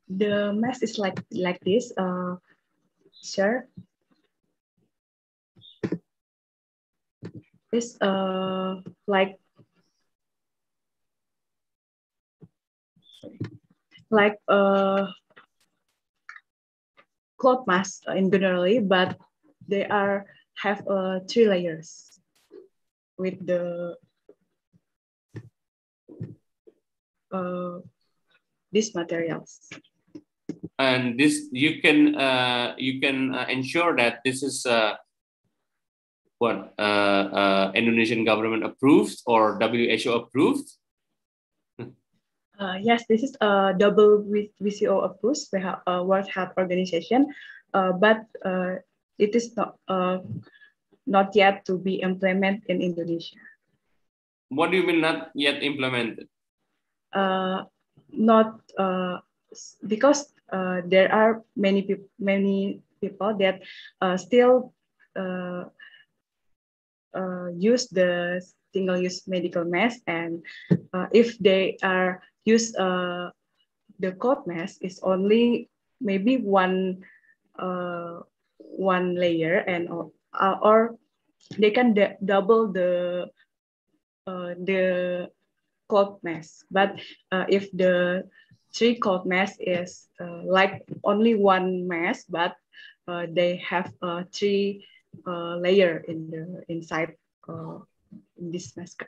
[SPEAKER 8] The mask is like this. Sure. It's like cloth mask in generally, but they have 3 layers with the these materials.
[SPEAKER 3] And this you can ensure that this is Indonesian government approved or WHO approved?
[SPEAKER 8] Yes, this is double WCO approved, World Health Organization, but it is not yet to be implemented in Indonesia.
[SPEAKER 3] What do you mean not yet implemented?
[SPEAKER 8] Not because there are many people that still use the single-use medical mask, and if they are use the cloth mask, is only maybe one layer, and or they can double the cloth mask. But if the 3 cloth mask is like only one mask, but they have 3 layer in the inside in this mask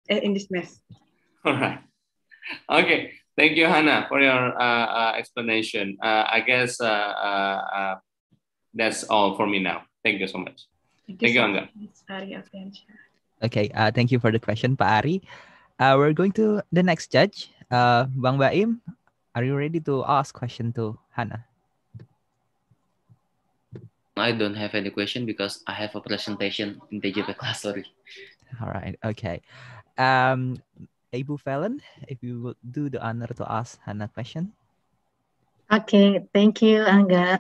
[SPEAKER 8] in this mask.
[SPEAKER 3] All right. Okay. Thank you, Hannah, for your explanation. I guess that's all for me now. Thank you so much. Thank you, Angga.
[SPEAKER 1] Okay, thank you for the question, Pak Ari. We're going to the next judge, Bang Baim. Are you ready to ask question to Hannah?
[SPEAKER 6] I don't have any question because I have a presentation in TJP class, sorry.
[SPEAKER 1] All right. Okay. Ibu Felon, if you would do the honor to ask Hannah question.
[SPEAKER 2] Okay, thank you, Angga.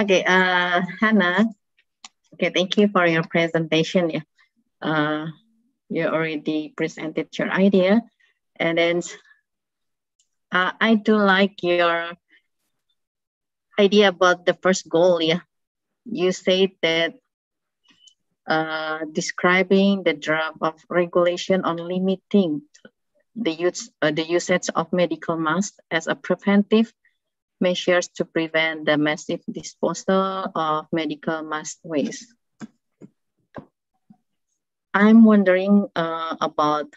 [SPEAKER 2] Okay, Hannah. Okay, thank you for your presentation. Yeah. You already presented your idea, and then I do like your idea about the first goal. Yeah, you said that describing the draft of regulation on limiting the usage of medical masks as a preventive measures to prevent the massive disposal of medical mask waste. I'm wondering about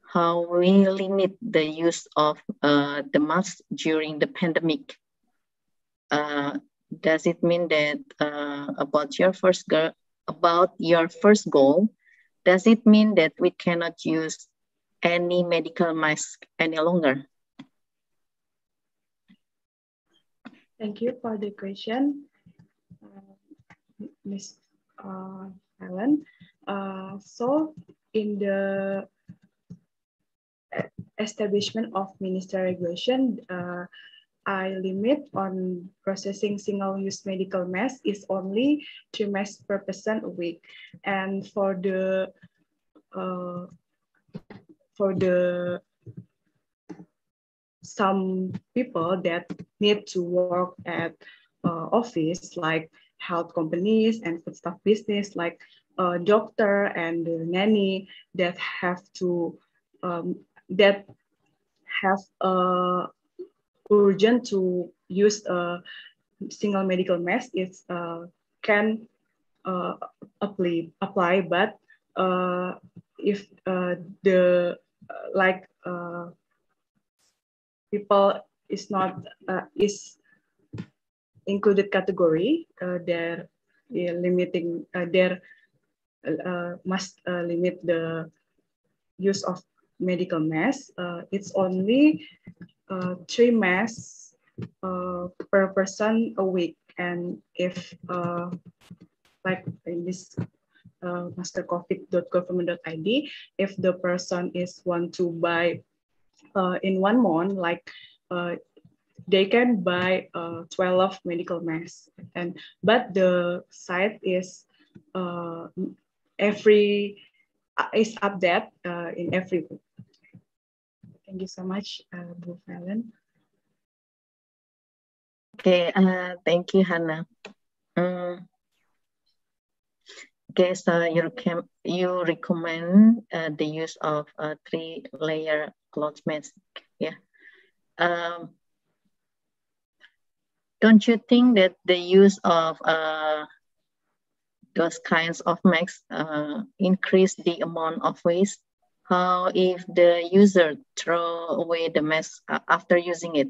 [SPEAKER 2] how we limit the use of the mask during the pandemic. Does it mean that about your first goal, does it mean that we cannot use any medical mask any longer?
[SPEAKER 8] Thank you for the question, Ms. Helen. So in the establishment of minister regulation, I limit on processing single-use medical masks is only 3 masks per person a week, and for the some people that need to work at office, like health companies and foodstuff business, like a doctor and a nanny that have to urgent to use a single medical mask, is can apply, but if the people is not is included category, they're limiting must limit the use of medical masks. It's only 3 masks per person a week, and if like in this mastercovid.government.id, if the person is want to buy in 1 month, like they can buy 12 medical masks, but the site is is updated in every week. Thank you so much, Bu Fallon.
[SPEAKER 2] Okay, thank you, Hannah. Okay, so you recommend the use of a 3-layer cloth mask. Yeah. Don't you think that the use of those kinds of masks increase the amount of waste? How if the user throw away the mask after using it?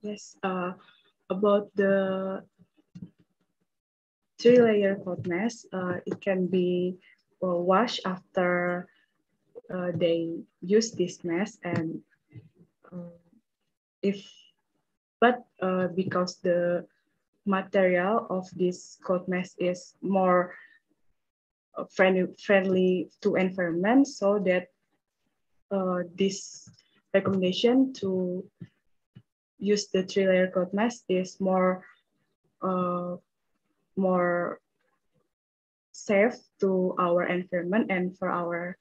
[SPEAKER 8] Yes, about the 3-layer cloth mask, it can be washed after they use this mask, and because the material of this cloth mask is more friendly to environment, so that this recommendation to use the 3-layer cloth mask is more safe to our environment and for our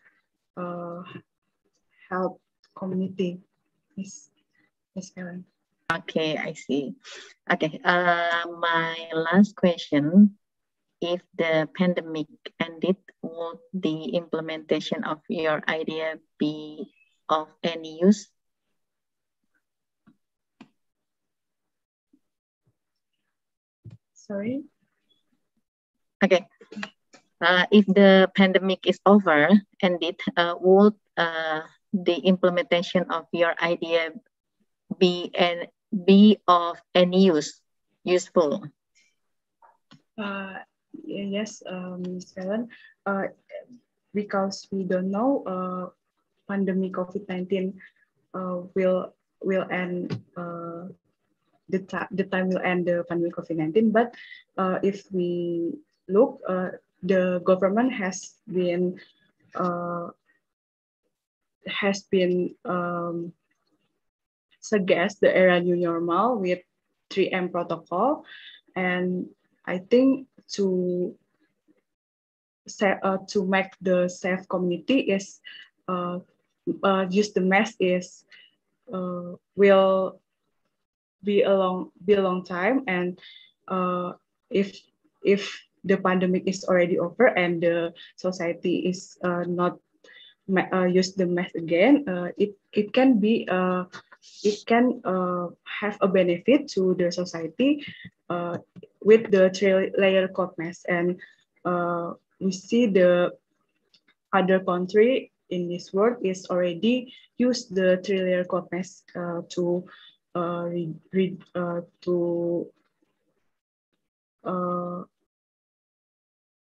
[SPEAKER 8] health community. Miss Ellen.
[SPEAKER 2] Okay, I see. Okay, my last question: if the pandemic ended, would the implementation of your idea be of any use?
[SPEAKER 8] Sorry?
[SPEAKER 2] Okay. If the pandemic is over, ended, would the implementation of your idea be of any useful?
[SPEAKER 8] Yes, Ms. Ellen. Because we don't know pandemic COVID-19 will end the time will end the pandemic COVID-19. But if we look, the government has been suggest the era new normal with 3M protocol, and I think to make the safe community is use the mask is will be a long time, and if the pandemic is already over and the society is not use the mask again, it can be it can have a benefit to the society with the three-layer code mask. And we see the other country in this world is already use the three-layer code mask to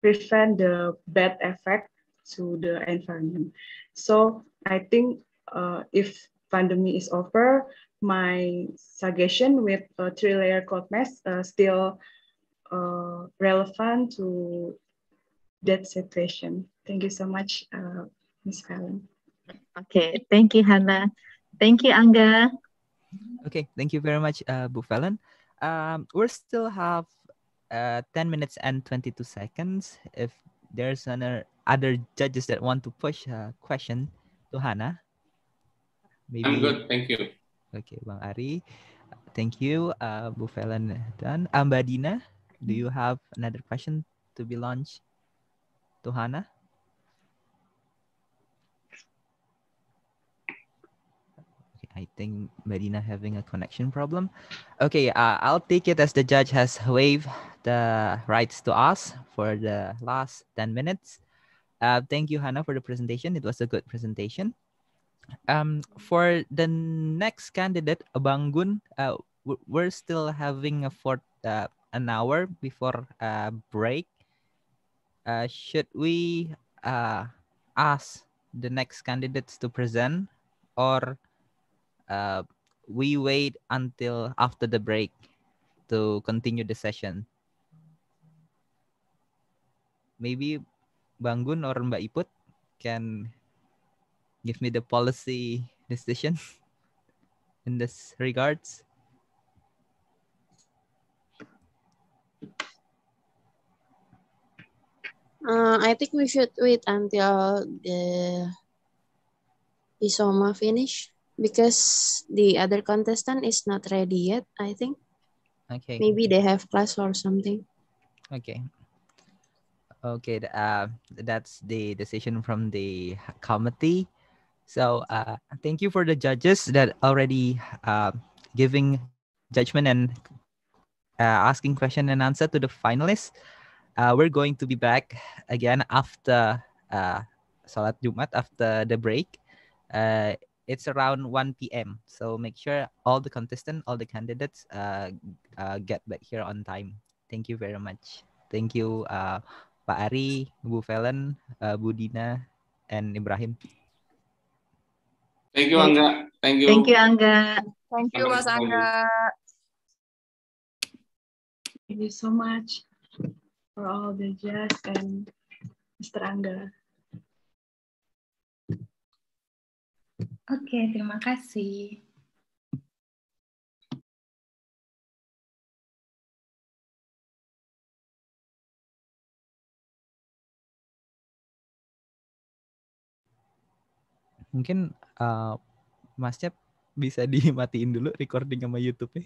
[SPEAKER 8] prevent the bad effect to the environment. So I think if pandemic is over, my suggestion with a three-layer code mask still relevant to that situation. Thank you so much, Ms. Helen.
[SPEAKER 2] Okay, thank you, Hannah. Thank you, Angga.
[SPEAKER 1] Okay, thank you very much, Bu Fallon. We still have 10 minutes and 22 seconds. If there's other judges that want to push a question to Hannah, maybe.
[SPEAKER 3] I'm good, thank you.
[SPEAKER 1] Okay, Bang Ari, thank you. Bu Fallon done. Mbak Dina, do you have another question to be launched to Hannah? I think Medina having a connection problem. Okay, I'll take it as the judge has waived the rights to us for the last 10 minutes. Thank you, Hannah, for the presentation. It was a good presentation. For the next candidate, Banggun, we're still having an hour before break. Should we ask the next candidates to present, or we wait until after the break to continue the session? Maybe Banggun or Mbak Iput can give me the policy decision in this regards.
[SPEAKER 9] I think we should wait until the ISOMA finish, because the other contestant is not ready yet, I think.
[SPEAKER 1] Okay.
[SPEAKER 9] Maybe they have class or something.
[SPEAKER 1] Okay. Okay, that's the decision from the committee. So thank you for the judges that already giving judgment and asking question and answer to the finalists. We're going to be back again after Salat Jumat, after the break. It's around 1 p.m. So make sure all the contestants, all the candidates get back here on time. Thank you very much. Thank you, Pak Ari, Bu Fallon, Bu Dina, and Ibrahim.
[SPEAKER 3] Thank you, Angga. Thank you.
[SPEAKER 2] Thank you, Angga.
[SPEAKER 10] Thank you, Mas Angga.
[SPEAKER 8] Thank you so much for all the judges and Mr. Angga.
[SPEAKER 4] Oke, terima kasih.
[SPEAKER 1] Mungkin Mas Cep bisa dimatiin dulu recording sama YouTube-nya.